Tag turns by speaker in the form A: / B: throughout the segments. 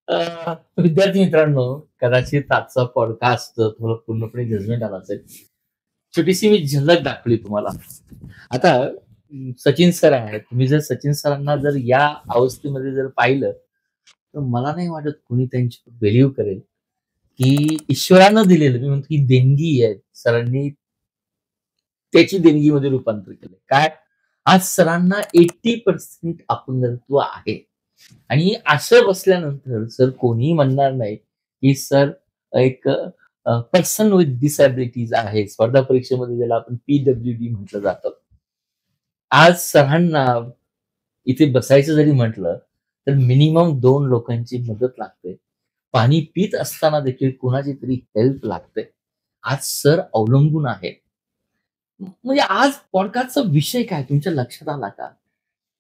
A: विद्यार्थी मित्रांनो, कदाचित आजचा पॉडकास्ट तुम्हाला पूर्णपणे जजमेंट आला असेल. छोटीशी मी झलक दाखवली तुम्हाला. आता सचिन सर आहेत. तुम्ही जर सचिन सरांना जर या अवस्थेमध्ये जर पाहिलं, तर मला नाही वाटत कोणी त्यांची व्हॅल्यू करेल, की ईश्वरानं दिलेलं मी म्हणतो की देणगी आहे. सरांनी त्याची देणगीमध्ये रूपांतर केलंय. काय? आज सरांना 80% अपंगत्व आहे. आणि असं बसल्यानंतर सर कोणीही म्हणणार नाही, की सर एक पर्सन विथ डिसॅबिलिटीज आहे. स्पर्धा परीक्षेमध्ये ज्याला आपण PWD म्हटलं जातं. आज सरांना इथे बसायचं जरी म्हटलं, तर मिनिमम 2 लोकांची मदत लागते. पाणी पीत असताना देखील कोणाची तरी हेल्प लागते. आज सर अवलंबून आहे. म्हणजे आज पॉडकास्टचा विषय काय तुमच्या लक्षात आला का?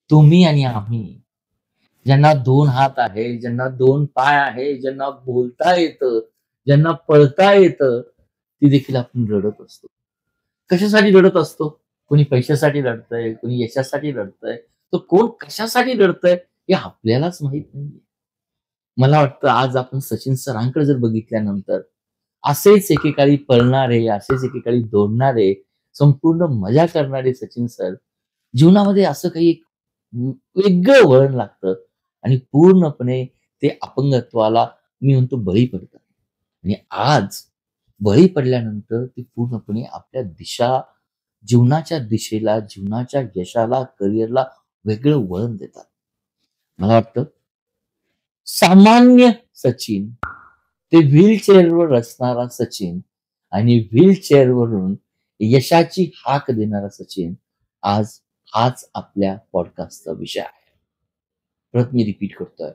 A: तुम्ही आणि आम्ही. ज्यांना 2 हात आहे, ज्यांना 2 पाय आहे, ज्यांना बोलता येतं, ज्यांना पळता येतं, ती देखील आपण रडत असतो. कशासाठी रडत असतो? कोणी पैशासाठी रडतंय, कोणी यशासाठी रडतंय, तर कोण कशासाठी रडतंय हे आपल्यालाच माहित नाहीये. मला वाटतं आज आपण सचिन सरांकडे जर बघितल्यानंतर असेच एकेकाळी पळणारे, असेच एकेकाळी दौडणारे, संपूर्ण मजा करणारे सचिन सर जीवनामध्ये असं काही एक वेगळं वळण लागतं आणि पूर्णपणे ते अपंगत्वाला मी म्हणतो बळी पडतात. आणि आज बळी पडल्यानंतर ते पूर्णपणे आपल्या जीवनाच्या दिशेला, जीवनाच्या यशाला, करिअरला वेगळं वळण देतात. मला वाटतं सामान्य सचिन ते व्हीलचेअरवर असणारा सचिन आणि व्हीलचेअरवरून यशाची हाक देणारा सचिन आज हाच आपल्या पॉडकास्टचा विषय आहे. परत मी रिपीट करतोय.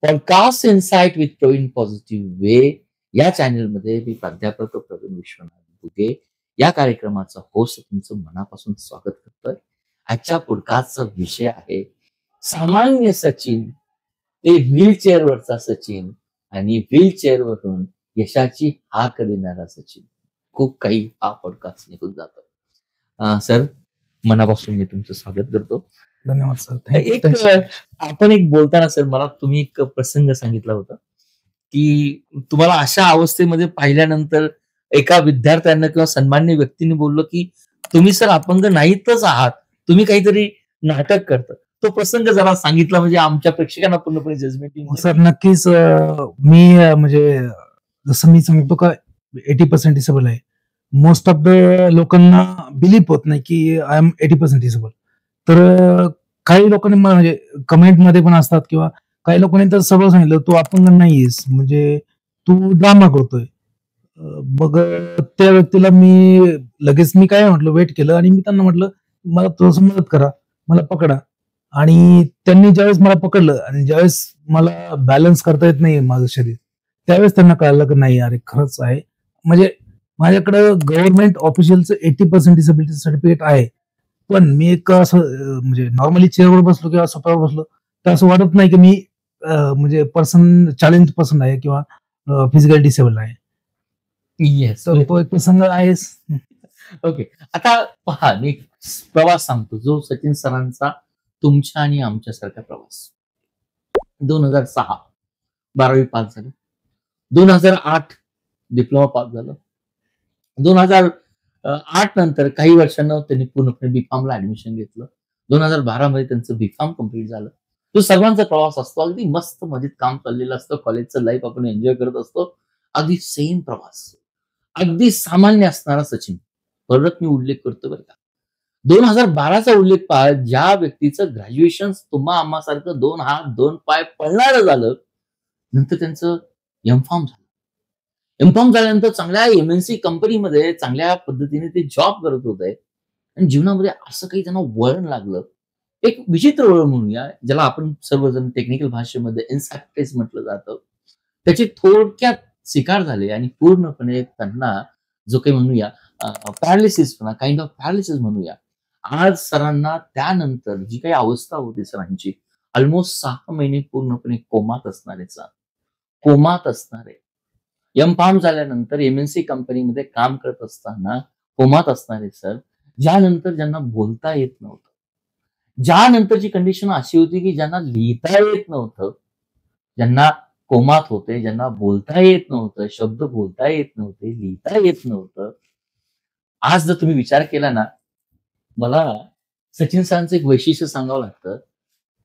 A: Podcast insight with Praveen positive way या चॅनलमध्ये मी प्राध्यापक प्रवीण विश्वनाथ बुगे या कार्यक्रमाचा होस्ट तुमचं मनापासून स्वागत करतोय. आजच्या पॉडकास्टचा विषय आहे सामान्य सचिन ते व्हीलचेअरवरचा सचिन आणि व्हीलचेअरवरून यशाची हाक देणारा सचिन. खूप काही हा पॉडकास्ट निघून जातो. सर मनापासून मी तुमचं स्वागत करतो.
B: धन्यवाद सर.
A: एक आपण एक बोलताना सर मला तुम्ही एक प्रसंग सांगितला होता की तुम्हाला अशा अवस्थेमध्ये पाहिल्यानंतर एका विद्यार्थ्यांना किंवा सन्मान्य व्यक्तीने बोललो की तुम्ही सर अपंग नाहीतच आहात, तुम्ही काहीतरी नाटक करता. तो प्रसंग जरा सांगितला म्हणजे आमच्या प्रेक्षकांना पूर्णपणे जजमेंट.
B: सर नक्कीच. मी म्हणजे जसं मी सांगतो का 80% डिसेबल आहे. मोस्ट ऑफ द लोकांना बिलीव्ह होत नाही की आय एम 80% डिसेबल. तर काही लोकांनी म्हणजे कमेंट मध्ये पण असतात किंवा काही लोकांनी तर सगळं सांगितलं तू अपंग नाहीयेस, म्हणजे तू ड्रामा करतोय. मग त्या व्यक्तीला मी लगेच मी काय म्हटलं वेट केलं आणि मी त्यांना म्हटलं मला थोडंसं मदत करा, मला पकडा. आणि त्यांनी ज्यावेळेस मला पकडलं आणि ज्यावेळेस मला बॅलन्स करता येत नाही माझं शरीर, त्यावेळेस त्यांना कळलं की नाही अरे खरंच आहे. म्हणजे माझ्याकडे गव्हर्नमेंट ऑफिशियलचं 80% डिसेबिलिटी सर्टिफिकेट आहे. पण मी एक असं म्हणजे नॉर्मली चेअरवर बसलो किंवा सोफ्यावर बसलो तर असं वाटत नाही की मी म्हणजे चॅलेंज पर्सन आहे किंवा फिजिकल डिसेबल आहे.
A: येस,
B: तर तो एक प्रसंग आहेच.
A: ओके. आता पहा मी प्रवास सांगतो जो सचिन सरांचा तुमच्या आणि आमच्यासारखा प्रवास. 2006 12वी पास झालं. 2008 डिप्लोमा पास झालं. 2008 नंतर काही वर्षांना त्यांनी पूर्णपणे बीफार्मला ऍडमिशन घेतलं. 2012 मध्ये त्यांचं बीफार्म कम्प्लीट झालं. तो सर्वांचा प्रवास असतो. अगदी मस्त मजेत काम चाललेलं असतं. कॉलेजचं लाईफ आपण एन्जॉय करत असतो. अगदी सेम प्रवास. अगदी सामान्य असणारा सचिन. परत मी उल्लेख करतो बरं का. 2012चा उल्लेख पहा, ज्या व्यक्तीचं ग्रॅज्युएशन तुम्हा आम्हासारखं 2 हात 2 पाय पळणारं झालं, नंतर त्यांचं एमफार्म झालं. एमफार्म झाल्यानंतर चांगल्या MNC कंपनीमध्ये चांगल्या पद्धतीने ते जॉब करत होते आणि जीवनामध्ये असं काही त्यांना वळण लागलं. एक विचित्र वळण म्हणूया, ज्याला आपण सर्वजण टेक्निकल भाषेमध्ये इन्सेप्टिस म्हटलं जातं. त्याचे थोडक्यात शिकार झाले आणि पूर्णपणे त्यांना जो काही म्हणूया पॅरालिसिस काइंड ऑफ पॅरालिसिस म्हणूया. आज सरांना त्यानंतर जी काही अवस्था होती सरांची, ऑलमोस्ट 6 महिने पूर्णपणे कोमात असणारे. एमफार्म झाल्यानंतर MNC कंपनीमध्ये काम करत असताना कोमात असणारे सर, ज्यांना बोलता येत नव्हतं, ज्यानंतरची कंडिशन अशी होती की ज्यांना लिहिता येत नव्हतं, ज्यांना कोमात होते, ज्यांना बोलता येत नव्हतं, शब्द बोलता येत नव्हते, लिहिता येत नव्हतं. आज जर तुम्ही विचार केला ना, मला सचिन सरांचं एक वैशिष्ट्य सांगावं लागतं.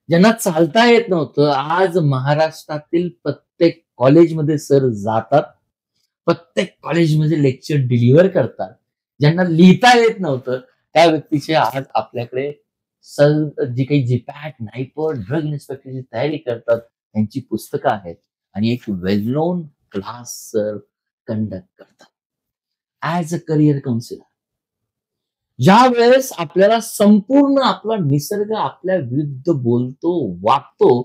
A: ज्यांना चालता येत नव्हतं, आज महाराष्ट्रातील प्रत्येक कॉलेजमध्ये सर जातात. प्रत्येक कॉलेजमध्ये लेक्चर डिलिव्हर करतात. ज्यांना लिहिता येत नव्हतं, त्या व्यक्तीचे आज आपल्याकडे जी काही जीपॅट, नायपॉड, ड्रग इन्स्पेक्टरची तयारी करतात, त्यांची पुस्तकं आहेत आणि एक वेल नोन क्लास सर कंडक्ट करतात ऍज अ करिअर काउन्सिलर. ज्या वेळेस आपल्याला संपूर्ण आपला निसर्ग आपल्या विरुद्ध बोलतो, वागतो,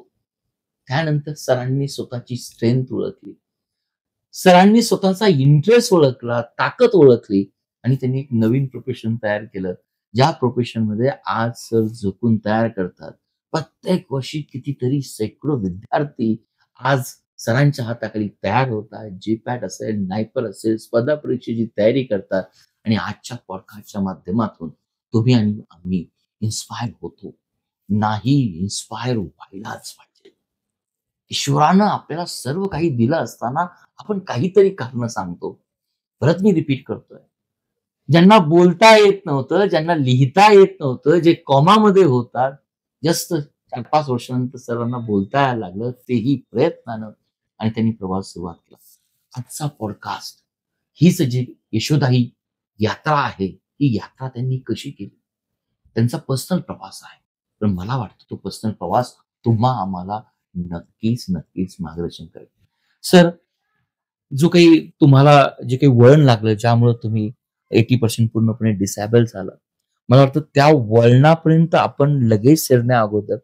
A: त्यानंतर सरांनी स्वतःची स्ट्रेंथ ओळखली, सरांनी स्वतःचा इंटरेस्ट ओळखला, ताकद ओळखली आणि त्यांनी एक नवीन प्रोफेशन तयार केलं, ज्या प्रोफेशन मध्ये आज सर झोकून तयार करतात. प्रत्येक वर्षी कितीतरी शेकडो विद्यार्थी आज सरांच्या हाताखाली तयार होतात. जीपॅट असेल, नायपर असेल, स्पर्धा परीक्षेची तयारी करतात आणि आजच्या पॉडकास्टच्या माध्यमातून तुम्ही आणि आम्ही इन्स्पायर होतो. नाही, इन्स्पायर व्हायलाच पाहिजे. ईश्वरानं आपल्याला सर्व काही दिलं असताना आपण काहीतरी कारण सांगतो. परत मी रिपीट करतोय, ज्यांना बोलता येत नव्हतं, ज्यांना लिहिता येत नव्हतं, जे कॉमामध्ये होतात, जस्ट 4-5 वर्षानंतर सर्वांना बोलता यायला लागलं, तेही प्रयत्नानं, आणि त्यांनी प्रवास सुरुवात केला. आजचा पॉडकास्ट हीच जी यशोदाही यात्रा आहे, ही यात्रा त्यांनी कशी केली, त्यांचा पर्सनल प्रवास आहे. पण मला वाटतं तो पर्सनल प्रवास तुम्हा आम्हाला नक्कीच नक्कीच मार्गदर्शन करेल. सर, जो काही तुम्हाला जे काही वळण लागलं, ज्यामुळे तुम्ही 80% पूर्णपणे डिसेबल झाला, मला वाटतं त्या वळणापर्यंत आपण लगेच शिरण्या अगोदर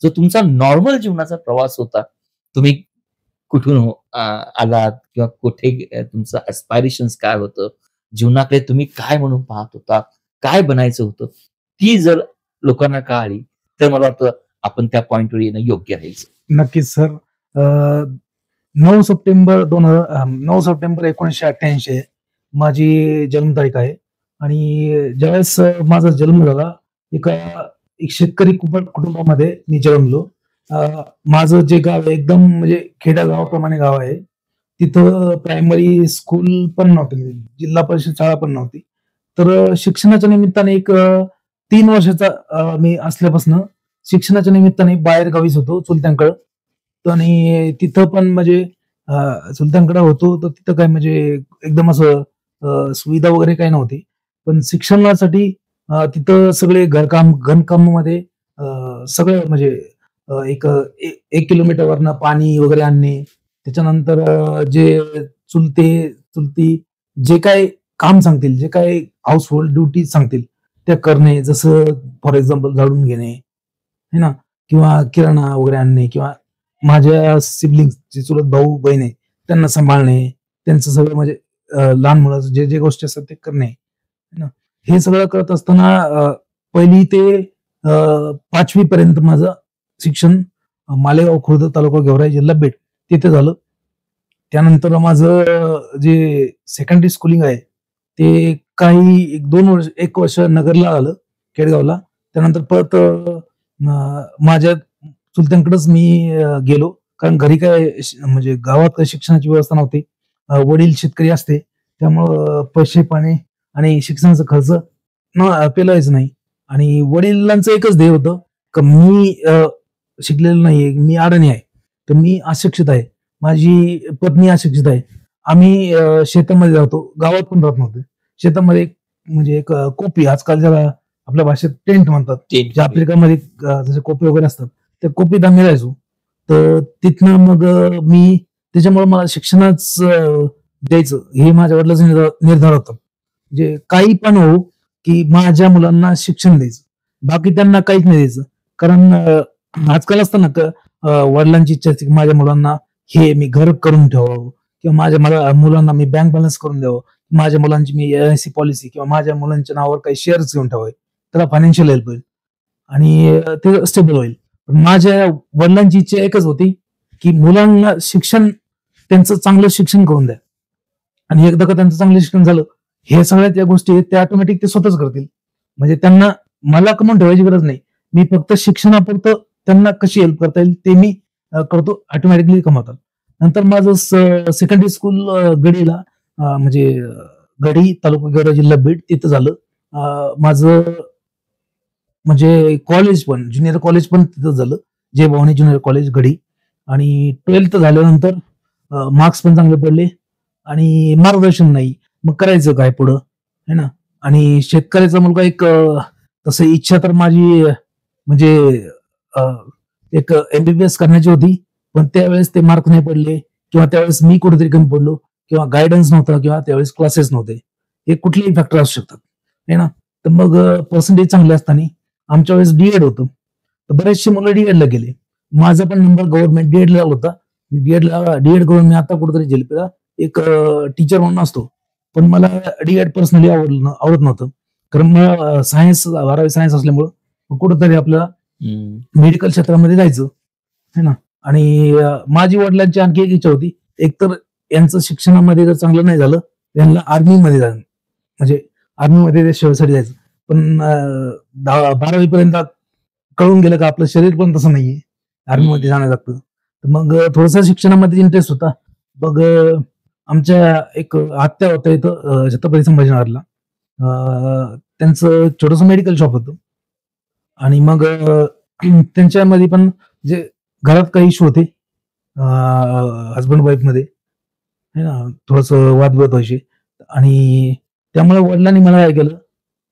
A: जो तुमचा नॉर्मल जीवनाचा प्रवास होता, तुम्ही कुठून आलात किंवा कुठे तुमचं ऍस्पायरेशन्स काय होतं, जीवनाकडे तुम्ही काय म्हणून पाहत होता, काय बनायचं होतं, ती जर लोकांना कळाली तर मला वाटतं आपण त्या पॉइंटवर येणं योग्य राहील.
B: नक्कीच सर. 9 सप्टेंबर 1988 माझी जन्मतारीख आहे आणि ज्यावेळेस माझा जन्म झाला, एक शेतकरी कुटुंबामध्ये मी जन्मलो. माझं जे गाव आहे एकदम म्हणजे खेड्या गावाप्रमाणे गाव आहे. तिथं प्रायमरी स्कूल पण नव्हती, जिल्हा परिषद शाळा पण नव्हती. तर शिक्षणाच्या निमित्ताने 3 वर्षाचा मी असल्यापासून शिक्षणाच्या निमित्ताने बाहेर गावीच होतो चुलत्यांकडं. आणि तिथं पण म्हणजे चुलत्यांकडे होतो, तर तिथं काय म्हणजे एकदम असं सुविधा वगैरे काही नव्हती. पण शिक्षणासाठी तिथं सगळे घनकामामध्ये सगळं म्हणजे एक 1 किलोमीटरवरनं पाणी वगैरे आणणे, त्याच्यानंतर जे चुलती जे काय काम सांगतील, जे काय हाऊस होल्ड ड्युटी सांगतील त्या करणे. जसं फॉर एक्झाम्पल झाडून घेणे है ना, किंवा किराणा वगैरे आणणे, किंवा माझ्या सिबलिंग्स चुलत भाऊ बहीण आहे त्यांना सांभाळणे, त्यांचं सगळं म्हणजे लहान मुलाचं जे जे गोष्टी असतात ते करणे है ना. हे सगळं करत असताना 1ली ते 5वी पर्यंत माझं शिक्षण मालेगाव खुर्द तालुका गेवराई जिल्हा बीड तिथे झालं. त्यानंतर माझं जे सेकंडरी स्कूलिंग आहे ते काही 1 वर्ष नगरला झालं, खेडगावला. त्यानंतर परत माझ्या चुलत्यांकडेच मी गेलो, कारण घरी काय म्हणजे गावात काही शिक्षणाची व्यवस्था नव्हती. वडील शेतकरी असते, त्यामुळं पैसे पाणी आणि शिक्षणाचा खर्च पेलायचं नाही. आणि वडिलांचं एकच ध्येय होतं की मी शिकलेलो नाहीये, मी अडाणी आहे, तर मी अशिक्षित आहे, माझी पत्नी अशिक्षित आहे. आम्ही शेतामध्ये राहतो, गावात पण राहत नव्हतो. शेतामध्ये म्हणजे एक कोपी, आजकाल ज्याला आपल्या भाषेत टेंट म्हणतात, ज्या आफ्रिकामध्ये जसे कोपी वगैरे असतात, त्या कोपीत आम्ही राहायचो. तर तिथनं मग मी त्याच्यामुळे मला शिक्षणच द्यायचं हे माझ्या वडिलांचा निर्धार होता. म्हणजे काही पण हो, की माझ्या मुलांना शिक्षण द्यायचं, बाकी त्यांना काहीच नाही द्यायचं. कारण आजकाल असतं ना वडिलांची इच्छा असते की माझ्या मुलांना हे मी घर करून ठेवावं, किंवा माझ्या मुलांना मी बँक बॅलन्स करून द्यावं, माझ्या मुलांची मी LIC पॉलिसी किंवा माझ्या मुलांच्या नावावर काही शेअर्स घेऊन ठेवावे, त्याला फायनान्शियल हेल्प होईल आणि ते स्टेबल होईल. पण माझ्या वडिलांची इच्छा एकच होती की मुलांना शिक्षण, त्यांचं चांगलं शिक्षण करून द्या. आणि एकदा का त्यांचं चांगलं शिक्षण झालं, हे सगळ्या त्या गोष्टी त्या ऑटोमॅटिक ते स्वतःच करतील. म्हणजे त्यांना मला कमवून ठेवायची गरज नाही, मी फक्त शिक्षणापुरतं त्यांना कशी हेल्प करता येईल ते मी करतो, ऑटोमॅटिकली कमवतात. नंतर माझं सेकंडरी स्कूल गडीला, म्हणजे गडी तालुका गड जिल्हा बीड तिथं झालं. माझं म्हणजे कॉलेज पण, ज्युनियर कॉलेज पण तिथं झालं, जय भवानी ज्युनियर कॉलेज गडी. आणि 12th झाल्यानंतर मार्क्स पण चांगले पडले आणि मार्गदर्शन नाही, मग करायचं काय पुढं, है ना. आणि शेतकऱ्याचा मुलगा एक, तसं इच्छा तर माझी म्हणजे अ, एक एमबीबीएस करण्याची होती, पण त्यावेळेस ते मार्क नाही पडले, किंवा त्यावेळेस मी कुठेतरी कमी पडलो, किंवा गायडन्स नव्हता, किंवा त्यावेळेस क्लासेस नव्हते. हे कुठलेही फॅक्टर असू शकतात, है ना. तर मग पर्सेंटेज चांगले असताना आमच्या वेळेस डीएड होतं, तर बरेचसे मुलं डीएडला गेले. माझा पण नंबर गव्हर्नमेंट डीएडला होता. डीएड करून मी आता कुठेतरी झेलपीला एक टीचर म्हणून असतो. पण मला डीएड पर्सनली आवडत नव्हतं, कारण मला सायन्स, 12वी सायन्स असल्यामुळं कुठेतरी आपल्याला मेडिकल क्षेत्रामध्ये जायचं, है ना. आणि माझी वडिलांची आणखी एक इच्छा होती, एकतर यांचं शिक्षणामध्ये जर चांगलं नाही झालं, यांना आर्मीमध्ये जाणं, म्हणजे आर्मीमध्ये सेवेसाठी जायचं. पण 12वी पर्यंत कळून गेलं का आपलं शरीर पण तसं नाहीये, आर्मीमध्ये जाणं लागतं. तर मग थोडासा शिक्षणामध्ये इंटरेस्ट होता. मग आमच्या एक आत्या होत्या इथं छत्रपती संभाजीनगरला, त्यांचं छोटस मेडिकल शॉप होतं. आणि मग त्यांच्यामध्ये पण जे घरात काही इश्यू होते, हजबंड वाईफ मध्ये, है ना, थोडस वादविवाद व्हायचे. आणि त्यामुळे वडिलांनी मला काय केलं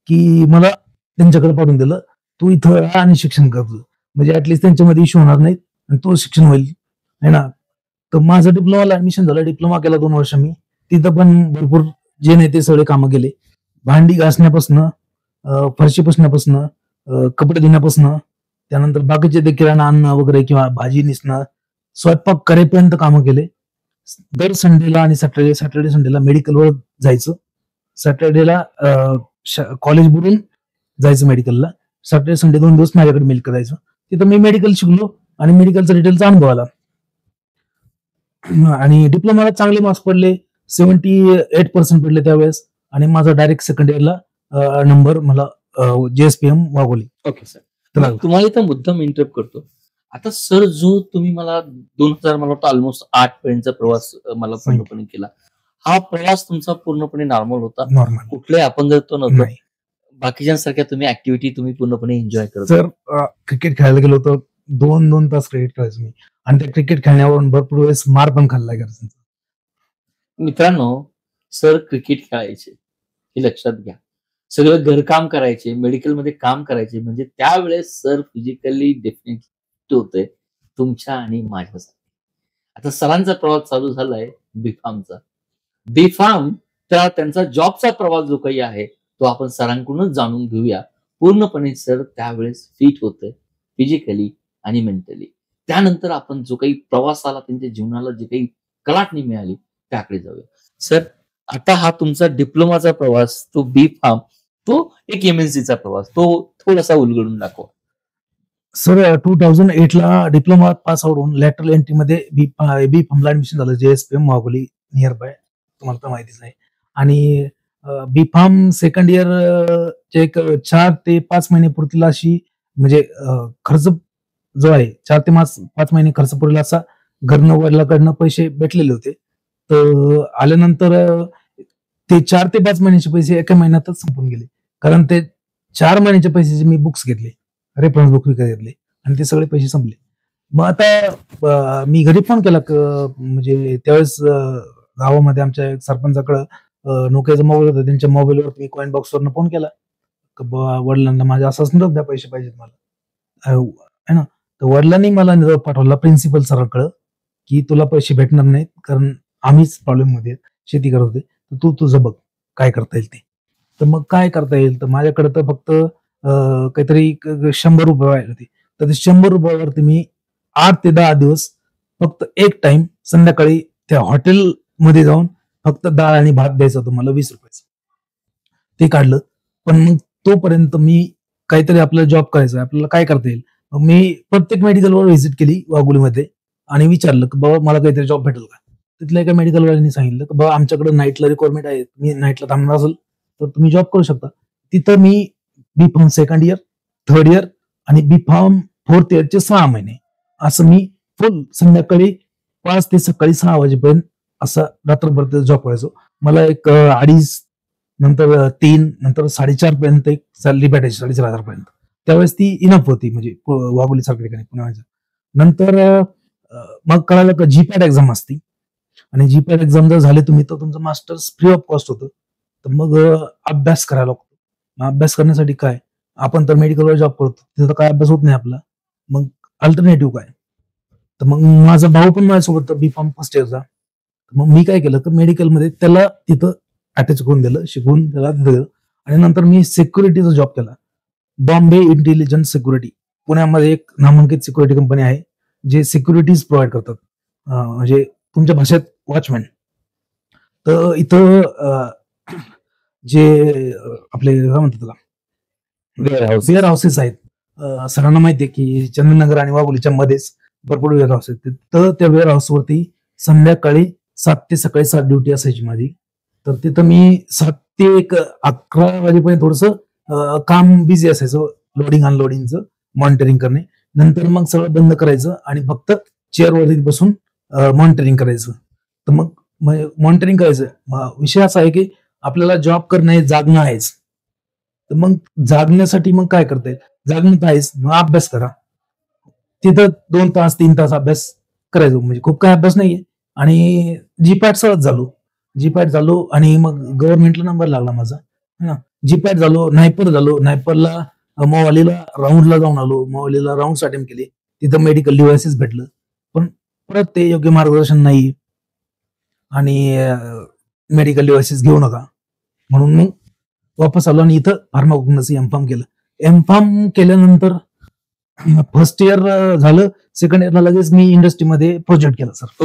B: की मला त्यांच्याकडे पाठवून दिलं, तू इथं राहा आणि शिक्षण कर, म्हणजे ऍटलीस्ट त्यांच्यामध्ये इश्यू होणार नाहीत आणि तो शिक्षण होईल, है ना. तर माझं डिप्लोमाला ऍडमिशन झालं, डिप्लोमा केला 2 वर्ष मी. तिथं पण भरपूर जे नाही ते सगळे कामं केले, भांडी घासण्यापासून, फरशी पुसण्यापासून, कपडे धुण्यापासून, त्यानंतर बाकीचे ते किराणा आणणं वगैरे, किंवा भाजी निसणं, स्वयंपाक करेपर्यंत कामं केले. दर संडेला आणि सॅटर्डे संडेला मेडिकलवर जायचं. सॅटर्डेला कॉलेज बुडून जायचं मेडिकलला. सॅटर्डे संडे 2 दिवस माझ्याकडे मेल करायचं. तिथं मी मेडिकल शिकलो आणि मेडिकलचा डिटेलचा अनुभव आला. आणि डिप्लोमाला चांगले मार्क्स पडले, 78% पडले त्यावेळेस. आणि माझा डायरेक्ट सेकंड इयरला नंबर मला JSPM वाघोली.
A: ओके सर, तुम्हाला इथं मुद्दाम इंटरप्ट करतो. आता सर, जो तुम्ही मला 2000 मला वाटतं ऑलमोस्ट 8 पर्यंतचा प्रवास मला पूर्णपणे केला, हा प्रवास तुमचा पूर्णपणे नॉर्मल होता,
B: नॉर्मल,
A: कुठलाही अपंगत्व नव्हतं,
B: नाही.
A: बाकीच्यांसारख्या तुम्ही ऍक्टिव्हिटी तुम्ही पूर्णपणे एन्जॉय करत
B: जर क्रिकेट खेळायला गेलो तर 2-2 तास क्रिकेट खेळायचो मी, आणि त्या क्रिकेट खेळण्यावरून भरपूर वेळेस मार पण खाल्लाय घरच्यांचा.
A: मित्रांनो, सर क्रिकेट खेळायचे हे लक्षात घ्या, सगळं घरकाम करायचे, मेडिकलमध्ये काम करायचे, म्हणजे त्यावेळेस सर फिजिकली डेफिनेटली होते तुमच्या आणि माझ्यासाठी. आता सरांचा प्रवास चालू झालाय बीफार्मचा. बीफार्म तर त्यांचा जॉबचा प्रवास जो काही आहे तो आपण सरांकडूनच जाणून घेऊया. पूर्णपणे सर त्यावेळेस फिट होते फिजिकली आणि मेंटली. त्यानंतर आपण जो काही प्रवासाला, त्यांच्या जीवनाला जे काही कलाटणी मिळाली त्याकडे जाऊया. सर, आता हा तुमचा डिप्लोमाचा प्रवास, तो बीफार्म, तो एक MNCचा प्रवास, तो थोडासा उलगडून दाखवा.
B: सर 2008ला डिप्लोमा पास आउट होऊन लॅटरल एंट्री मध्ये बीफार्मला ऍडमिशन झालं, JSPM वाघोली नियर बाय, तुम्हाला तर माहितीच आहे. आणि बीफार्म सेकंड इयर एक 4 ते 5 महिने पुरतील अशी, म्हणजे खर्च जो आहे 4 ते 5 महिने खर्च पुरेल असा घरनं वडिलांकडनं पैसे भेटलेले होते. तर आल्यानंतर ते 4 ते 5 महिन्याचे पैसे एका महिन्यातच संपून गेले, कारण ते 4 महिन्याच्या पैशाचे मी बुक्स घेतले, रेफरन्स बुक विकत घेतले, आणि ते सगळे पैसे संपले. मग आता मी घरी फोन केला, म्हणजे त्यावेळेस गावामध्ये आमच्या सरपंचाकडे नोकियाचा मोबाईल होता, त्यांच्या मोबाईलवर मी कॉइन बॉक्सवरनं फोन केला, वडिलांना माझ्या असाच निरोप द्या, पैसे पाहिजेत मला, है ना. तर वडिलांनी मला निरोप पाठवला प्रिन्सिपल सरांकडे की तुला पैसे भेटणार नाहीत, कारण आम्हीच प्रॉब्लेम मध्ये शेती करत होते, तर तू तुझं बघ काय करता येईल ते. तर मग काय करता येईल, तर माझ्याकडे तर फक्त काहीतरी 100 रुपये होते. तर ते 100 रुपयावरती मी 8 ते 10 दिवस फक्त एक टाइम संध्याकाळी त्या हॉटेलमध्ये जाऊन फक्त डाळ आणि भात द्यायचा होता मला 20 रुपयाचा, ते काढलं. पण मग तोपर्यंत मी काहीतरी आपल्याला जॉब करायचा, आपल्याला काय करता येईल. मग मी प्रत्येक मेडिकलवर व्हिजिट केली वाघोलीमध्ये आणि विचारलं की बाबा मला काहीतरी जॉब भेटेल का. तिथल्या एका मेडिकलवाल्यांनी सांगितलं की बाबा आमच्याकडे नाईटला रिक्वायरमेंट आहे, तुम्ही नाईटला थांबणार असेल तर तुम्ही जॉब करू शकता. तिथं मी बीफार्म सेकंड इयर, थर्ड इयर आणि बीफार्म फोर्थ इयरचे 6 महिने असं मी फुल संध्याकाळी 5 ते सकाळी 6 वाजेपर्यंत असा रात्रभर जॉब करायचो. मला एक 2.5 नंतर 3 नंतर 4.5 पर्यंत एक सॅलरी भेटायची 4,500 पर्यंत. त्यावेळेस ती इनफ होती म्हणजे वाघोली सारख्या ठिकाणी पुण्याच्या. नंतर मग कळालं का जीपॅट एक्झाम असती आणि जीपॅट एक्झाम जर झाले तुम्ही तर तुमचं मास्टर्स फ्री ऑफ कॉस्ट होतं. तर मग अभ्यास करायला लागतो. मग अभ्यास करण्यासाठी काय, आपण तर मेडिकलवर जॉब करतो, तिथं तर काय अभ्यास होत नाही आपला. मग अल्टरनेटिव्ह काय, तर मग माझा भाऊ पण माझ्यासोबत B.Pharm फर्स्ट इयरचा. मग मी काय केलं तर मेडिकलमध्ये त्याला तिथं अटॅच करून दिलं, शिकवून त्याला तिथं गेलं. आणि नंतर मी सिक्युरिटीचा जॉब केला. बॉम्बे इंटेलिजन्स सिक्युरिटी, पुण्यामध्ये एक नामांकित सिक्युरिटी कंपनी आहे जे सिक्युरिटीज प्रोव्हाइड करतात, म्हणजे तुमच्या भाषेत वॉचमॅन. तर इथं जे आपले काय म्हणतात त्याला वेअर हाऊसेस आहेत. सरांना माहिती आहे की चंद्रनगर आणि वाघोलीच्या मध्येच भरपूर वेअर हाऊस आहेत. तर त्या वेअर हाऊसवरती संध्याकाळी 7 ते सकाळी 7 ड्युटी असायची माझी. तर तिथं मी 7 ते 11 वाजेपर्यंत थोडस काम बिझी असायचं, लोडिंग अनलोडिंगचं मॉनिटरिंग करणे. नंतर मग सगळं बंद करायचं आणि फक्त चेअरवरती बसून मॉनिटरिंग करायचं. तर मग मॉनिटरिंग करायचं. विषय असा आहे की आपल्याला जॉब करणं हे जागणं आहेच. तर मग जागण्यासाठी मग काय करता येईल, जागणं तर आहेच, मग अभ्यास करा. तिथं 2 तास 3 तास अभ्यास करायचो, म्हणजे खूप काय अभ्यास नाहीये. आणि जीपॅट सहज झालो आणि मग गव्हर्नमेंटला नंबर लागला माझा. जीपॅट झालो, नायपर झालो. नायपरला मोहालीला राऊंडला जाऊन आलो. मोहालीला राऊंड अटेम्प्ट केले. तिथं मेडिकल डिव्हायसेस भेटलं, पण परत ते योग्य मार्गदर्शन नाही आणि मेडिकल डिव्हायसेस घेऊ नका म्हणून मग वापस आलो आणि इथं फार्माकोग्नोसी M.Pharm केलं. M.Pharm केल्यानंतर फर्स्ट इयर झालं. सेकंड इयरला लगेच मी इंडस्ट्रीमध्ये प्रोजेक्ट केला सर.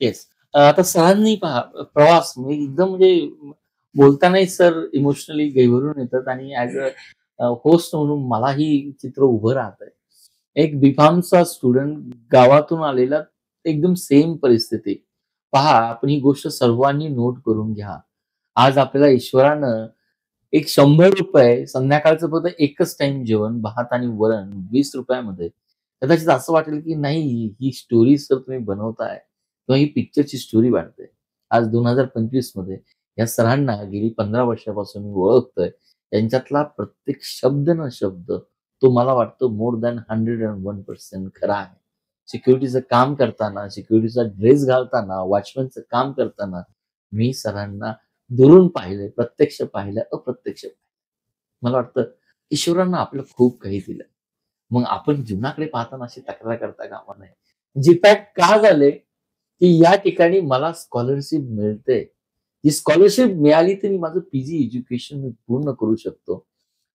A: येस. आता सरांनी पहा प्रवास एकदम म्हणजे बोलतानाही सर इमोशनली गैवरून येतात आणि ऍज अ होस्ट म्हणून मलाही चित्र उभं राहत आहे. एक B.Pharmचा स्टुडंट गावातून आलेला, एकदम सेम परिस्थिती. पहा, आपण ही गोष्ट सर्वांनी नोट करून घ्या. आज आपल्याला ईश्वरानं एक 100 रुपये संध्याकाळचं फक्त एकच टाइम जेवण, भात आणि वरण 20 रुपयामध्ये. कदाचित असं वाटेल की नाही ही स्टोरी सर तुम्ही बनवताय किंवा ही पिक्चरची स्टोरी वाटते. आज 2025 मध्ये या सरांना गेली 15 वर्षापासून मी ओळखतोय. त्यांच्यातला प्रत्येक शब्द न शब्द तो मला वाटतं मोर दॅन 101% खरा आहे. सिक्युरिटीचं काम करताना, सिक्युरिटीचा ड्रेस घालताना, वॉचमॅनचं काम करताना मी सरांना दुरून पाहिलंय, प्रत्यक्ष पाहिलं, अप्रत्यक्ष पाहिलं. मला वाटतं ईश्वरांना आपलं खूप काही दिलं. मग आपण जीवनाकडे पाहताना अशी तक्रार करता कामा नये. जीपॅट का झाले की या ठिकाणी मला स्कॉलरशिप मिळते. ही स्कॉलरशिप मिळाली तरी माझं PG एज्युकेशन मी पूर्ण करू शकतो.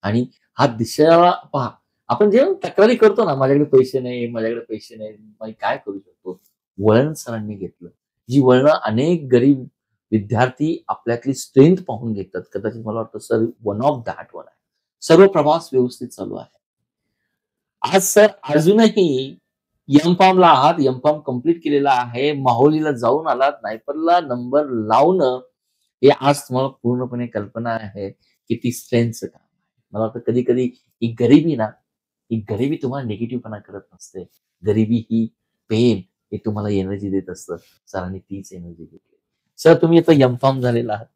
A: आणि हा दिशेला पहा, आपण जेव्हा तक्रारी करतो ना, माझ्याकडे पैसे नाही, मी काय करू शकतो, वळण सरांनी घेतलं. जी वळणं अनेक गरीब विद्यार्थी आपल्यातली स्ट्रेंथ पाहून घेतात. कदाचित मला वाटतं sir one of that one आहे. सर्व प्रवास व्यवस्थित चालू आहे. आज सर अजूनही M.Pharmला आहात, M.Pharm कम्प्लीट केलेला आहे, माहुलीला जाऊन आलात, नायपरला नंबर लावणं हे आज तुम्हाला पूर्णपणे कल्पना आहे किती स्ट्रेंथचं काम आहे. मला वाटतं कधी कधी ही गरिबी तुम्हाला निगेटिव्हपणा करत नसते. गरिबी ही पेन हे तुम्हाला एनर्जी देत असतं. सरांनी तीच एनर्जी घेतली. सर तुम्ही आता M.Pharm झालेला आहात,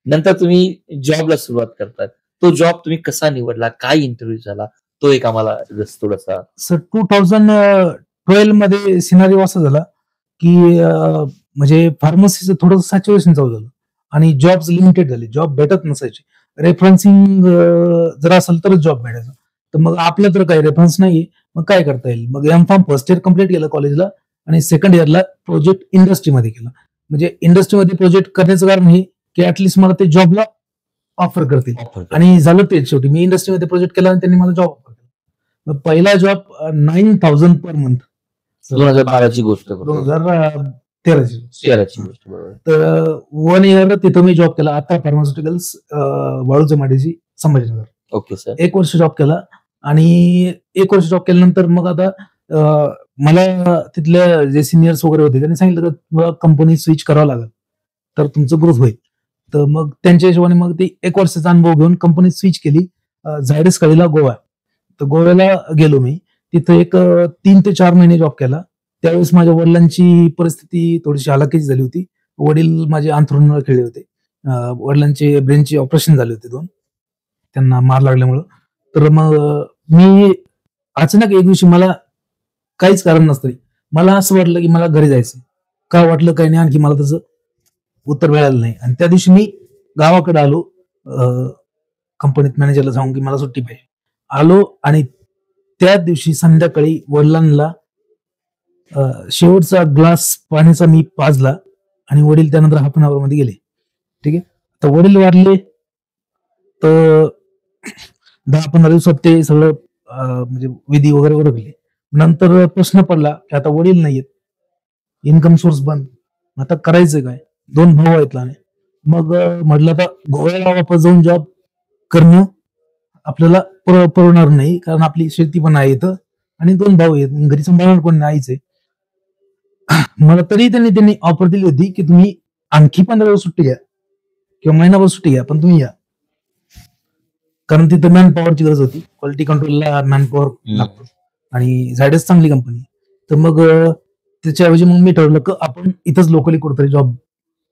A: नंतर तुम्ही जॉबला सुरुवात करतात. तो जॉब तुम्ही कसा निवडला, काय इंटरव्ह्यू झाला, तो एक आम्हाला थोडासा.
B: सर 2012 मध्ये सिनारिओ असा झाला की म्हणजे फार्मसीचं थोडंसं सॅच्युरेशन चालू झालं आणि जॉब्स लिमिटेड झाले, जॉब भेटत नसायचे. रेफरन्सिंग जर असेल तरच जॉब भेटायचा. तर मग आपलं तर काही रेफरन्स नाही, मग काय करता येईल. मग M.Pharm फर्स्ट इयर कम्प्लीट केलं कॉलेजला आणि सेकंड इयरला प्रोजेक्ट इंडस्ट्रीमध्ये केला. म्हणजे इंडस्ट्रीमध्ये प्रोजेक्ट करण्याचं कारण हे की ऍटलिस्ट मला ते जॉबला ऑफर करतील आणि झालं तेच. शेवटी मी इंडस्ट्रीमध्ये प्रोजेक्ट केला आणि त्यांनी मला जॉब ऑफर केला. पहिला जॉब 9,000 पर मंथ.
A: 2012ची गोष्ट,
B: 2013ची गोष्ट. तर 1 इयर तिथं मी जॉब केला. आता फार्मास्युटिकल्स वाळूच्या माडीची संभाजीनगर.
A: Okay sir.
B: 1 वर्ष जॉब केला आणि 1 वर्ष जॉब केल्यानंतर मग आता मला तिथल्या जे सिनियर्स वगैरे होते त्यांनी सांगितलं की तुम्हाला कंपनी स्विच करावं लागेल तर तुमचं ग्रोथ होईल. तर मग त्यांच्या हिशोबाने मग ते 1 वर्षाचा अनुभव घेऊन कंपनी स्विच केली झायडस कळीला गोवा. तर गोव्याला गेलो मी. तिथं एक 3 ते 4 महिने जॉब केला त्यावेळेस माझ्या वडिलांची परिस्थिती थोडीशी हलाखीची झाली होती. वडील माझे अंथरुणावर खेळले होते. वडिलांचे ब्रेनचे ऑपरेशन झाले होते 2. त्यांना मार लागल्यामुळं. तर मग मी अचानक एक दिवशी मला काहीच कारण नसतं मला असं वाटलं की मला घरी जायचं. का वाटलं काही नाही, आणखी मला त्याचं उत्तर मिळालं नाही. आणि त्या दिवशी मी गावाकडे आलो. कंपनीत मॅनेजरला सांगून की मला सुट्टी पाहिजे. आलो आणि त्या दिवशी संध्याकाळी वडिलांना शेवटचा ग्लास पाण्याचा मी पाजला आणि वडील त्यानंतर हाफ एन आवर मध्ये गेले. ठीक आहे. तर वडील वारले तर 10-15 दिवसात ते सगळं म्हणजे विधी वगैरे ओळखले. नंतर प्रश्न पडला की आता वडील नाहीयेत, इन्कम सोर्स बंद, आता करायचं काय? 2 भाऊ आहेत लहान. मग म्हटलं आता गोव्याला वापस जाऊन जॉब करणं आपल्याला परवडणार नाही, कारण आपली शेती पण आहे इथं आणि 2 भाऊ आहेत, घरी सांभाळणार कोण नाहीच आहे. मला तरी त्यांनी ऑफर दिली होती की तुम्ही आणखी 15 दिवस सुट्टी घ्या किंवा महिनाभर सुट्टी घ्या, पण तुम्ही या, कारण तिथं मॅन पॉवरची गरज होती. क्वालिटी कंट्रोलला मॅन पॉवर लागतो आणि झायडस चांगली कंपनी. तर मग त्याच्याऐवजी मग मी ठरवलं की आपण इथंच लोकली कुठेतरी जॉब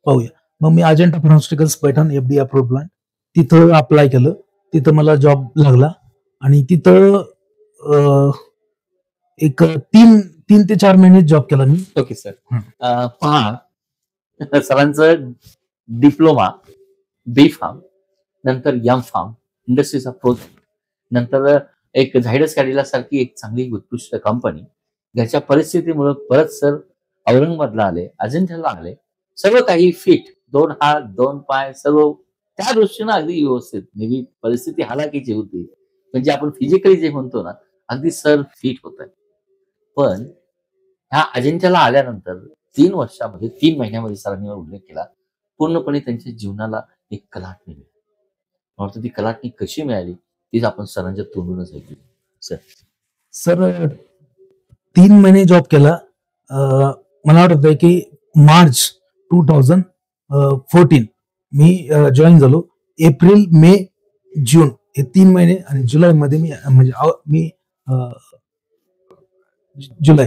B: पाहूया. मग मी Ajanta pharmaceuticals Paithan FDA approved plant तिथं अप्लाय केलं. तिथं मला जॉब लागला आणि तिथं एक 3 ते 4 महिने जॉब केला मी.
A: Okay sir. पहा, सरांचं डिप्लोमा बी फार्म, नंतर एम फार्म, इंडस्ट्रीचा प्रोजेक्ट, नंतर एक झायडस कॅडिला सारखी एक चांगली उत्कृष्ट कंपनी, ज्याच्या परिस्थितीमुळे परत सर औरंगाबादला आले, अजिंठ्याला आले, सगळं काही फिट, 2 हात 2 पाय सर्व त्या दृष्टीनं अगदी व्यवस्थित. नेहमी परिस्थिती हालाकीची होती, म्हणजे आपण फिजिकली जे म्हणतो ना, अगदी सर फिट होत आहे. पण ह्या अजिंठ्याला आल्यानंतर 3 वर्षामध्ये 3 महिन्यामध्ये सरांनी उल्लेख केला, पूर्णपणे त्यांच्या जीवनाला एक कलाटणी मिळाली. मला ती कलाटणी कशी मिळाली तीच आपण सरांच्या तोंडूनच ऐकली.
B: सर 3 महिने जॉब केला. मला वाटतं की मार्च 2014 मी जॉईन झालो. एप्रिल, मे, जून हे 3 महिने आणि जुलैमध्ये मी जुलै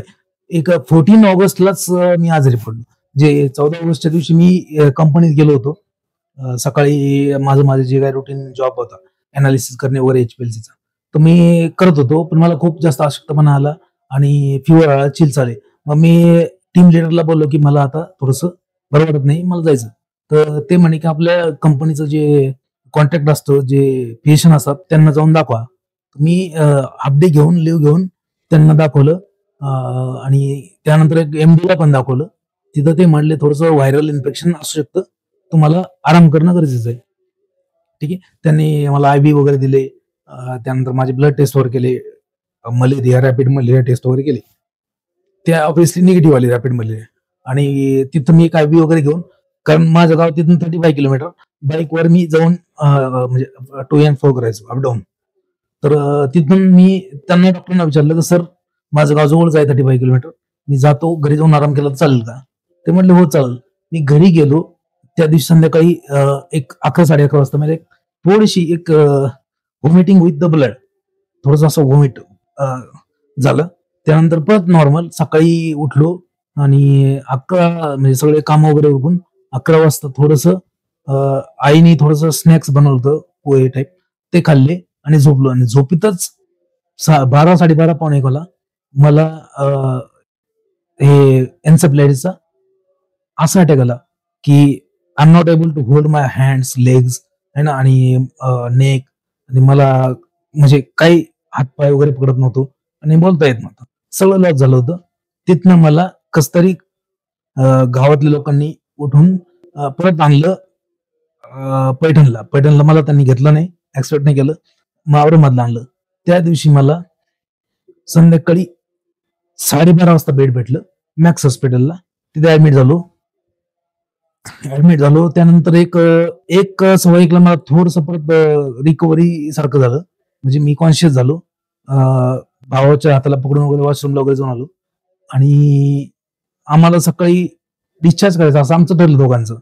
B: एक 14 ऑगस्टलाच मी आजारी पडलो. जे 14 ऑगस्टच्या दिवशी मी कंपनीत गेलो होतो. सकाळी माझं जे काय रुटीन जॉब होता, अनालिसिस करणे वगैरे HPLCचा, तर मी करत होतो. पण मला खूप जास्त अशक्तपणा आला आणि फिवर आला, चिल्स आले. मग मी टीम लिडरला बोललो की मला आता थोडंसं बरं वाटत नाही, मला जायचं. तर ते म्हणे की आपल्या कंपनीचं जे कॉन्ट्रॅक्ट असतो, जे पेशंट असतात त्यांना जाऊन दाखवा. मी हाफ डे घेऊन लिव्ह घेऊन त्यांना दाखवलं आणि त्यानंतर एक MD ला पण दाखवलं. तिथं ते म्हणले थोडंसं व्हायरल इन्फेक्शन असू शकतं, तुम्हाला आराम करणं गरजेचं आहे. ठीक आहे. त्यांनी मला IV वगैरे दिले. त्यानंतर माझे ब्लड टेस्ट वगैरे केले, रॅपिड मलेरिया टेस्ट वगैरे केले. त्या ऑब्व्हियसली निगेटिव्ह आली रॅपिड मलेरिया. आणि तिथं मी एक IV वगैरे घेऊन, कारण माझं गाव तिथून 35 किलोमीटर, बाईकवर मी जाऊन म्हणजे टू अँड फ्रो करायचो, अपडाऊन. तर तिथून मी त्यांना डॉक्टरांना विचारलं की सर माझं गाव जवळच आहे 35 किलोमीटर, मी जातो, घरी जाऊन आराम केला तर चालेल का? ते म्हटले हो चालेल. मी घरी गेलो. त्या दिवशी संध्याकाळी एक 11-11:30 वाजता म्हणजे थोडीशी एक व्हॉमिटिंग विथ द ब्लड, थोडंसं असं व्हॉमिट झालं. त्यानंतर परत नॉर्मल. सकाळी उठलो आणि 11 म्हणजे सगळे काम वगैरे उरकून 11 वाजता थोडंसं आईने थोडंसं स्नॅक्स बनवलं होतं, पोहे टाईप, ते खाल्ले आणि झोपलो. आणि झोपेतच 12, 12:30, पावणे 1 मला हे एन्सेफलायटिसचा असा अटॅक आला की I am not able to hold my hands, legs है ना, आणि नेक, आणि मला म्हणजे काही हातपाय वगैरे पकडत नव्हतो आणि बोलता येत नव्हतं. सगळं लॉस झालं होतं. तिथनं मला कसतरी गावातल्या लोकांनी उठून परत आणलं पैठणला मला त्यांनी घेतलं नाही, ऍक्सेप्ट नाही केलं. मग औरंगाबादला आणलं. त्या दिवशी मला संध्याकाळी 12:30 वाजता बेड भेटलं मॅक्स हॉस्पिटलला. तिथे ऍडमिट झालो. त्यानंतर एक 1:15 मला थोडस परत रिकव्हरी सारखं झालं, म्हणजे मी कॉन्शियस झालो. भावाच्या हाताला पकडून वगैरे वॉशरूमला वगैरे जाऊन आलो. आणि आम्हाला सकाळी डिस्चार्ज करायचं असं आमचं ठरलं दोघांचं.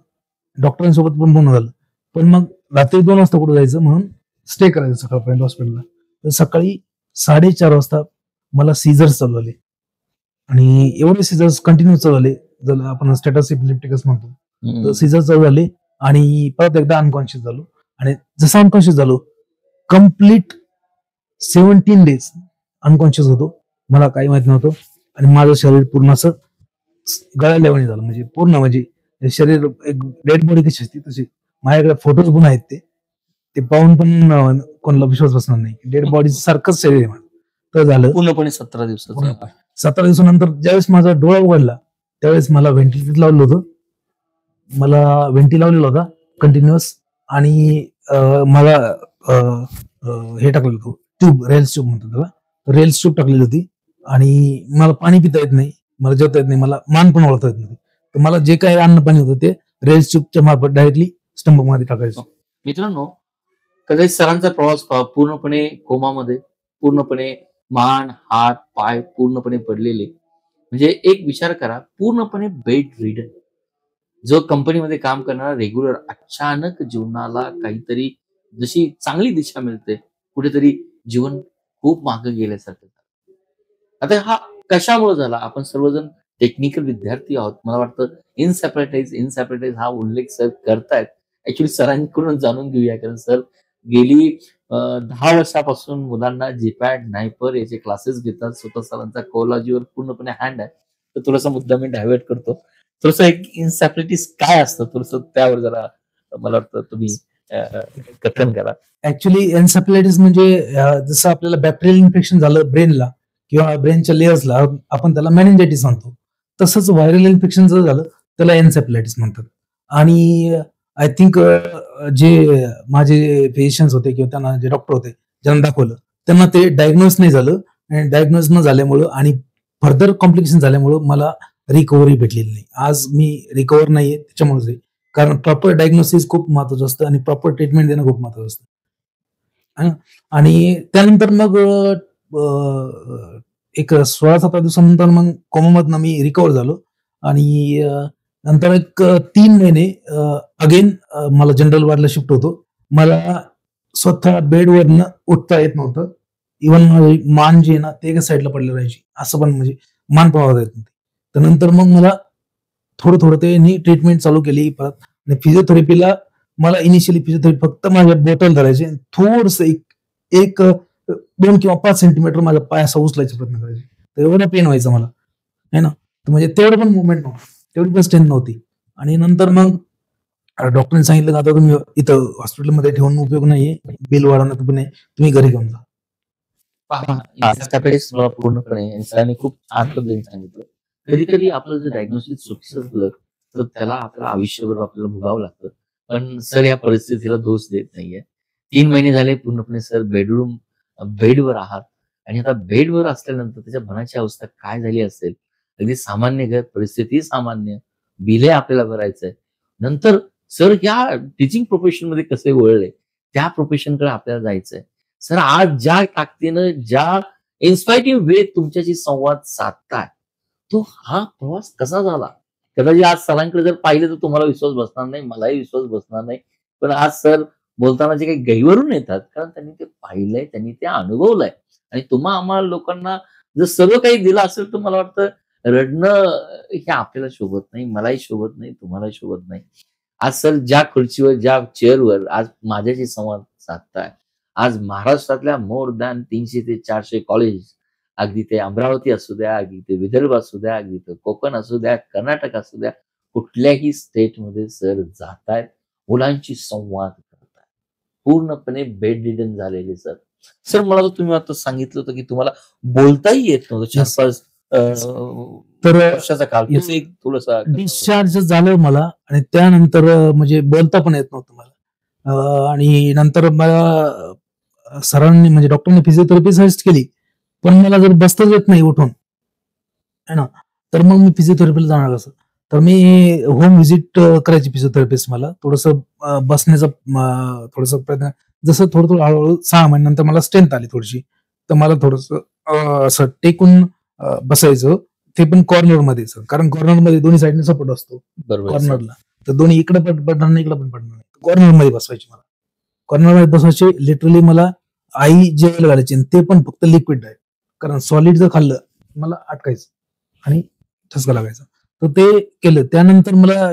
B: डॉक्टरांसोबत पण बोलणं झालं. पण मग रात्री 2 वाजता कुठं जायचं म्हणून स्टे करायचं सकाळपर्यंत हॉस्पिटलला. तर सकाळी 4:30 वाजता मला सीझर्स चालू झाले आणि एवढे सीझर्स कंटिन्यू चालू झाले, जर आपण स्टेटस इपिलेप्टिकस म्हणतो, तर
A: हम्म.
B: सीझर चालू झाले आणि परत एकदा अनकॉन्शियस झालो. आणि जसं अनकॉन्शियस झालो, कम्प्लीट 17 डेज अनकॉन्शियस होतो, मला काही माहित नव्हतं. आणि माझं शरीर पूर्ण असं गळाल्यावानी झालं, म्हणजे पूर्ण, म्हणजे शरीर एक डेड बॉडी कशी असते तशी. माझ्याकडे फोटोज पण आहेत, ते पाहून पण कोणाला विश्वास बसणार नाही, डेड बॉडी सारखंच शरीर आहे माझं. तर झालं
A: पूर्णपणे 17 दिवसाचं.
B: 17 दिवसानंतर ज्यावेळेस माझा डोळा उघडला, त्यावेळेस मला व्हेंटिलेटर लावलं होतं, मला व्हेंटी लावलेला होता कंटिन्युअस. आणि मला हे टाकलेलं होतं, ट्यूब, रेल्स ट्यूब म्हणतात त्याला, रेल्स ट्यूब टाकलेली होती. आणि मला पाणी पिता येत नाही, मला जेवता येत नाही, मला मान पण वळता येत नाही. तर मला जे काही अन्न पाणी होतं ते रेल्स ट्यूबच्या मार्फत डायरेक्टली स्टमक मध्ये टाकायचं.
A: मित्रांनो, कदाचित सरांचा प्रवास पहा, पूर्णपणे कोमामध्ये, पूर्णपणे मान, हात, पाय पूर्णपणे पडलेले. म्हणजे एक विचार करा, पूर्णपणे बेड रिडन. जो कंपनीमध्ये काम करणारा रेग्युलर, अचानक जीवनाला काहीतरी जशी चांगली दिशा मिळते, कुठेतरी जीवन खूप मागे गेल्यासारखं. आता हा कशामुळे झाला? आपण सर्वजण टेक्निकल विद्यार्थी आहोत. मला वाटतं इनसेपरेटाइज हा उल्लेख सर करतायत. ऍक्च्युली सरांकडून जाणून घेऊया, कारण सर गेली 10 वर्षापासून मुलांना जीपॅड, नायपर याचे क्लासेस घेतात. स्वतः सरांचा कोलॉजीवर पूर्णपणे हँड आहे. तर थोडासा मुद्दा मी डायव्हर्ट करतो. थोडंसं एक इनसेपरेटिव्ह काय असतं, थोडंसं त्यावर जरा मला वाटतं तुम्ही कथन करा.
B: ऍक्च्युली एन्सेफलायटिस म्हणजे जसं आपल्याला बॅक्टेरियल इन्फेक्शन झालं ब्रेनला किंवा ब्रेनच्या लेयर्सला, आपण त्याला मेनिंजायटिस म्हणतो. तसंच व्हायरल इन्फेक्शन जर झालं त्याला एन्सेफलायटिस म्हणतात. आणि आय थिंक जे माझे पेशंट्स होते किंवा त्यांना जे डॉक्टर होते ज्यांना दाखवलं, त्यांना ते डायग्नोज नाही झालं. आणि डायग्नोज न झाल्यामुळं आणि फर्दर कॉम्प्लिकेशन झाल्यामुळं मला रिकव्हरी भेटलेली नाही. आज मी रिकव्हर नाहीये त्याच्यामुळेच आहे. कारण प्रॉपर डायग्नोसिस खूप महत्वाचं असतं आणि प्रॉपर ट्रीटमेंट देणं खूप महत्वाचं असतं. आणि त्यानंतर मग एक 16-17 दिवसानंतर मग कोमामधनं मी रिकव्हर झालो. आणि नंतर एक 3 महिने अगेन मला जनरल वॉर्डला शिफ्ट होतो. मला स्वतः बेडवरनं उठता येत नव्हतं. इव्हन मान जी आहे ना, ते एका साईडला पडली राहायची, असं पण, म्हणजे मान पळवता येत नव्हती. तर नंतर मग मला थोडं त्यांनी ट्रीटमेंट चालू केली परत. आणि फिजिओथेरपीला मला इनिशियली फिजिओथेरपी फक्त माझ्या बोटल धरायचे, थोडस एक 2 किंवा 5 सेंटीमीटर माझा पाय असा उचलायचा प्रयत्न करायचे. तर एवढा पेन व्हायचा मला, है ना. तर म्हणजे तेवढं पण मुवमेंट नव्हतं, तेवढी पण स्ट्रेंथ नव्हती. आणि नंतर मग डॉक्टरने सांगितलं, आता तुम्ही इथं हॉस्पिटलमध्ये ठेवून उपयोग नाहीये, बिल वाढवण्यात पण तुम्ही घरी घेऊन जा.
A: पूर्णपणे सरांनी खूप छान पद्धतीने सांगितलं. कधी कधी आपलं जर डायग्नोसिस चुकीचं झालं तर त्याला आपलं आयुष्यभर आपल्याला भोगावं लागतं. पण सर या परिस्थितीला दोष देत नाहीये. 3 महिने झाले पूर्णपणे सर बेडवर आहात. आणि आता बेडवर असल्यानंतर त्याच्या मनाची अवस्था काय झाली असेल. अगदी सामान्य घर, परिस्थिती सामान्य, बिले आपल्याला भरायचंय. नंतर सर या टीचिंग प्रोफेशन मध्ये कसे वळले, त्या प्रोफेशनकडे आपल्याला जायचंय. सर आज ज्या ताकदीनं, ज्या इन्स्पायरिंग वे तुमच्याशी संवाद साधताय, तो हा प्रवास कसा झाला? कदाचित आज सरांकडे जर पाहिलं तर तुम्हाला विश्वास बसणार नाही, मलाही विश्वास बसणार नाही. पण आज सर बोलताना जे काही गैरवरून येतात, कारण त्यांनी ते पाहिलंय, त्यांनी ते अनुभवलंय. आणि आम्हाला लोकांना जर सर्व काही दिलं असेल तर मला वाटतं रडणं हे आपल्याला शोभत नाही, मलाही शोभत नाही, तुम्हालाही शोभत नाही. आज सर ज्या खुर्चीवर, ज्या चेअरवर आज माझ्याशी संवाद साधताय, आज महाराष्ट्रातल्या मोर दॅन 300 ते 400 कॉलेज, अगदी ते अमरावती असू द्या, अगदी ते विदर्भ असू द्या, अगदी ते कोकण असू द्या, कर्नाटक असू द्या, कुठल्याही स्टेटमध्ये सर जातायत, मुलांची संवाद करतायत. पूर्णपणे बेड रिडन झालेले सर. सर मला तुम्ही आता सांगितलं होतं की तुम्हाला बोलताही येत नव्हतं 4-5
B: तर
A: वर्षाचा काळ. थोडसा
B: डिस्चार्ज झालं मला. आणि त्यानंतर म्हणजे बोलता पण येत नव्हतं मला. आणि नंतर मला सरांनी, म्हणजे डॉक्टरने फिजिओथेरपी सजेस्ट केली, पण मला जर बसताच येत नाही उठून, है ना, तर मग मी फिजिओथेरपीला जाणार कसं? तर मी होम व्हिजिट करायची फिजिओथेरपिस्ट मला. थोडंसं बसण्याचा थोडस प्रयत्न, जसं थोडं हळूहळू 6 महिन्यानंतर मला स्ट्रेंथ आली थोडीशी. तर मला थोडंसं असं टेकून बसायचं, ते पण कॉर्नर मध्ये, कारण कॉर्नर मध्ये दोन्ही साईडने सपोर्ट असतो कॉर्नरला. तर दोन्ही इकडे पण पडणार नाही, इकडे पण पडणार नाही. कॉर्नर मध्ये बसवायची मला. कॉर्नर मध्ये बसवायचे. लिटरली मला आई जेवायला घालायची, ते पण फक्त लिक्विड आहे, कारण सॉलिड जर खाल्लं मला अटकायचं. आणि ठसका लागायचा. तर ते केलं. त्यानंतर मला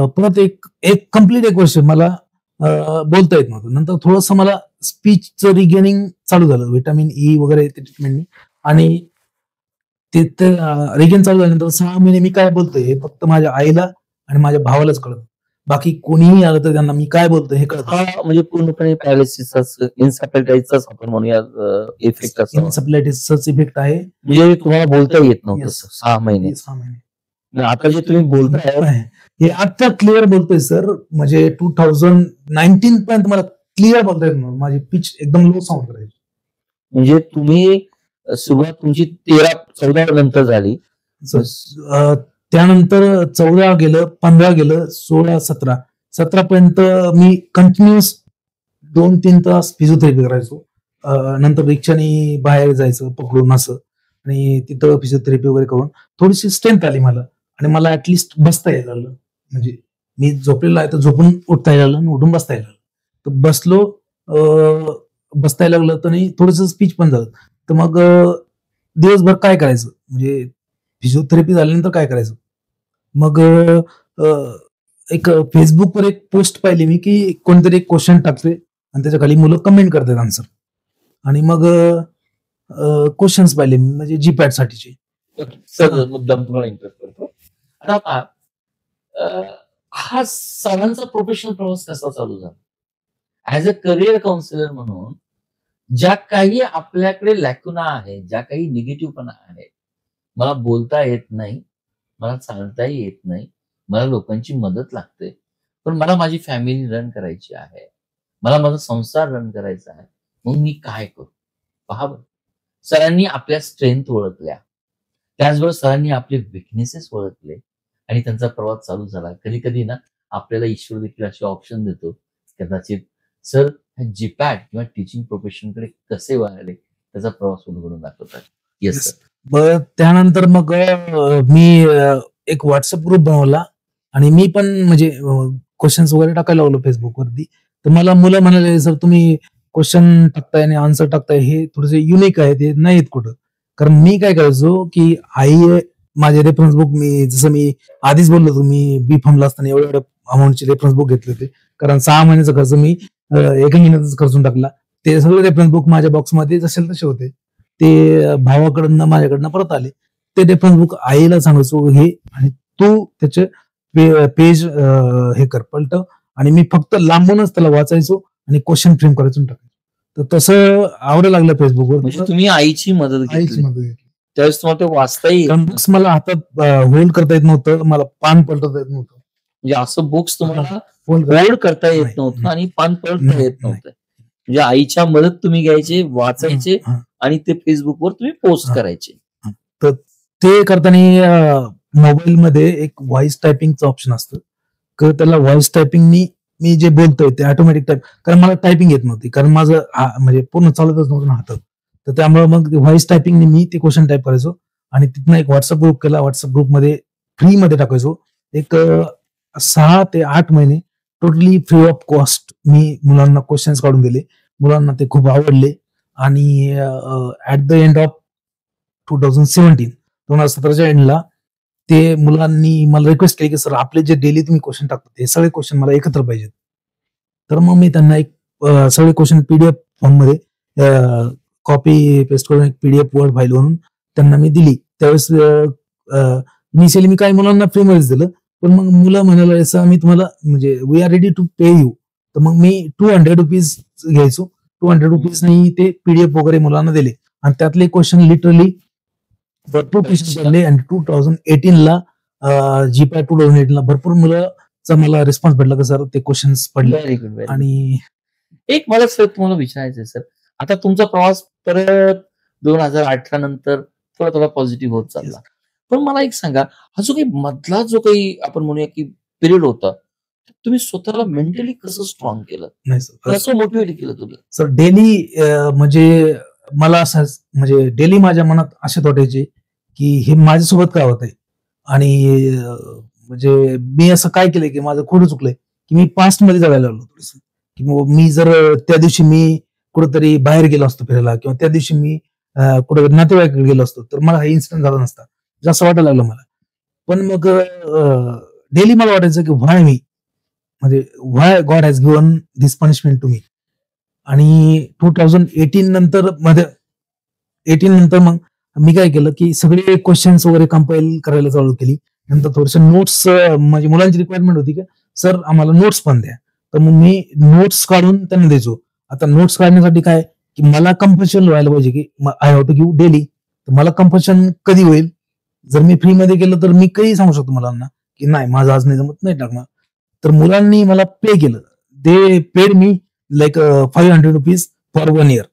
B: परत एक कम्प्लीट 1 वर्ष मला बोलता येत नव्हतं. नंतर थोडंसं मला स्पीचचं रिगेनिंग चालू झालं. व्हिटॅमिन ई वगैरे ते ट्रीटमेंटनी आणि ते रिगेन चालू झाल्यानंतर 6 महिने मी काय बोलतोय हे फक्त माझ्या आईला आणि माझ्या भावालाच कळत. बाकी कोणीही आलं तर त्यांना मी काय बोलतोय हे कळत.
A: हा म्हणजे पूर्णपणे पॅरालिसिसचाच, इन्सेफॅलायटिसचाच आपण म्हणूया इफेक्ट असतो.
B: इन्सेफॅलायटिसचाच इफेक्ट आहे.
A: म्हणजे तुम्हाला बोलता येत नव्हतं
B: Yes.
A: 6 महिने.
B: 6 महिने.
A: आता जे तुम्ही बोलताय
B: हे आता क्लिअर बोलतोय सर. म्हणजे 2019 पर्यंत मला क्लिअर बोलता येत नव्हतं. माझी पिच एकदम लो साऊंड करायची.
A: म्हणजे तुम्ही सुरुवात तुमची 13-14 नंतर झाली.
B: त्यानंतर 14 गेलं, 15 गेलं, 16, 17 पर्यंत मी कंटिन्युअस 2-3 तास फिजिओथेरपी करायचो. नंतर रिक्षाने बाहेर जायचं पकडून असं आणि तिथं फिजिओथेरपी वगैरे करून थोडीशी स्ट्रेंथ आली मला आणि मला ऍटलिस्ट बसता यायला लागलं. म्हणजे मी झोपलेला आहे तर झोपून उठता यायला लागलं आणि उठून बसता यायला लागलं. तर बसता यायला लागलं तर नाही थोडंसं स्पीच पण झालं. तर मग दिवसभर काय करायचं म्हणजे फिजिओथेरपी झाल्यानंतर काय करायचं. मग एक फेसबुकवर एक पोस्ट पाहिली मी की कोणतरी एक क्वेश्चन टाकते आणि त्याच्या खाली मुलं कमेंट करतात आन्सर आणि मग क्वेश्चन्स पाहिले म्हणजे जीपॅट साठीचे.
A: मुद्दाम तुम्हाला इंटरेस्ट करतो. आता हा सरांचा प्रोफेशनल प्रवास कसा चालू झाला ऍज अ करिअर काउन्सिलर म्हणून? ज्या काही आपल्याकडे लॅकुना आहे, ज्या काही निगेटिव्हपणा आहे, मला बोलता येत नाही, मला चालताही येत नाही, मला लोकांची मदत लागते, पण मला माझी फॅमिली रन करायची आहे, मला माझा संसार रन करायचा आहे, मग मी काय करू? पहा बरं, सरांनी आपल्या स्ट्रेंथ ओळखल्या, त्याचबरोबर सरांनी आपले विकनेसेस ओळखले आणि त्यांचा प्रवास चालू झाला. कधी कधी ना आपल्याला ईश्वर देखील असे ऑप्शन देतो, कदाचित सर जीपॅट किंवा टीचिंग प्रोफेशनकडे कसे वळाले त्याचा प्रवास उलगडून दाखवतात. Yes sir.
B: त्यानंतर मग मी एक व्हॉट्सअप ग्रुप बनवला आणि मी पण म्हणजे क्वेश्चन्स वगैरे टाकायला लागलो फेसबुकवरती. तर मला मुलं म्हणाले सर तुम्ही क्वेश्चन टाकताय आणि आन्सर टाकताय हे थोडेसे युनिक आहे, ते नाही येत कुठं. कारण मी काय करायचो की माझे रेफरन्स बुक जसं मी आधीच बोललो होतो, मी बी फॉर्मला असताना एवढ्या अमाऊंटचे रेफरन्स बुक घेतले होते. कारण 6 महिन्याचा खर्च मी एका महिन्यातच खर्चून टाकला. ते सगळे रेफरन्स बुक माझ्या बॉक्समध्ये जसे तसे होते. ते भावाकडनं माझ्याकडनं परत आले. ते रेफरन्स बुक आईला सांगायचो हे आणि तू त्याचे पेज हे कर पलटव आणि मी फक्त लांबूनच त्याला वाचायचो आणि क्वेश्चन फ्रेम करायचो टाकायचो. तर तसं आवडायला लागलं फेसबुकवर.
A: म्हणजे तुम्ही आईची मदत घेतली त्यावेळेस तुम्हाला ते वाचताही
B: बुक्स मला हातात होल्ड करता येत नव्हतं, मला पान पलटवता येत नव्हतं.
A: म्हणजे असं बुक्स तुम्हाला होल्ड करता येत नव्हतं आणि पान पलटता येत नव्हतं. म्हणजे आईच्या मदत तुम्ही घ्यायचे, वाचायचे आणि ते फेसबुकवर तुम्ही पोस्ट करायचे.
B: तर ते करताना मोबाईलमध्ये एक व्हॉइस टायपिंगचं ऑप्शन असतं. तर त्याला व्हॉइस टायपिंगनी मी जे बोलतोय ते ऑटोमॅटिक टाईप, कारण मला टायपिंग येत नव्हती, कारण माझं म्हणजे पूर्ण चालतच नव्हतं हातात. तर त्यामुळे मग व्हॉइस टायपिंगने मी ते क्वेश्चन टाईप करायचो आणि तिथनं एक व्हॉट्सअप ग्रुप केला. व्हॉट्सअप ग्रुपमध्ये फ्रीमध्ये टाकायचो. एक 6 ते 8 महिने totally free of cost me मुलांना क्वेश्चन्स काढून दिले. मुलांना ते खूप आवडले आणि ऍट द एंड ऑफ 2017च्या एंडला ते मुलांनी मला रिक्वेस्ट केली की सर आपले जे डेली तुम्ही क्वेश्चन टाकतात हे सगळे क्वेश्चन मला एकत्र पाहिजेत. तर मग मी त्यांना एक सगळे क्वेश्चन पीडीएफ फॉर्ममध्ये कॉपी पेस्ट करून एक पीडीएफ वर्ड फाईल बनवून त्यांना मी दिली. त्यावेळेस इनिशियली मी काही मुलांना फ्रीमध्येच दिलं, पण मग मुलं म्हणाले असं मी तुम्हाला म्हणजे we are ready to pay you. तर मग मी 200 रुपीज घ्यायचो. 200 रुपीजनी ते पीडीएफ वगैरे मुलांना दिले आणि त्यातले क्वेश्चन लिटरली भरपूर क्वेश्चन पडले आणि 2018ला जीपॅट 2018ला भरपूर मुलांचा मला रिस्पॉन्स भेटला की सर ते क्वेश्चन्स पडले. आणि
A: एक मला सर तुम्हाला विचारायचं सर, आता तुमचा प्रवास परत 2018 नंतर थोडा थोडा पॉझिटिव्ह होत चालला, पण मला एक सांगा हा जो काही मधला जो काही आपण म्हणूया की पिरियड होता, तुम्ही स्वतःला मेंटली कसं स्ट्रॉंग केलं?
B: नाही सर,
A: कसं मोटिवेट केलं तुम्ही?
B: सर डेली म्हणजे मला असं म्हणजे डेली माझ्या मनात असे थॉट यायचे की हे माझ्यासोबत काय होतंय आणि म्हणजे मी असं काय केलंय की माझं खोडं चुकलंय की मी पास्ट मध्ये जगायला लागलो थोडंसं. की मी जर त्या दिवशी मी कुठेतरी बाहेर गेलो असतो फिरायला किंवा त्या दिवशी मी कुठे नातेवाईकडे गेलो असतो तर मला हा इन्सिडेंट झाला नसता. जास्त वाटायला लागलं मला. पण मग डेली मला वाटायचं की व्हाय मी, म्हणजे why God has given this punishment to me. आणि 2018 नंतर मग मी काय केलं की सगळे क्वेश्चन्स वगैरे कंपाईल करायला चालू केली. नंतर थोडेसे नोट्स, म्हणजे मुलांची रिक्वायरमेंट होती की सर आम्हाला नोट्स पण द्या. तर मग मी नोट्स काढून त्यांना द्यायचो. आता नोट्स काढण्यासाठी काय की मला कंपल्शन व्हायला पाहिजे की I have to give daily. तर मला कंपल्शन कधी होईल? जर मी फ्री मध्ये केलं तर मी कधी सांगू शकतो मुलांना की नाही माझं आज नाही जमत, नाही टाकणार. तर मुलांनी मला पे केलं. दे paid me like ₹500 for 1 year.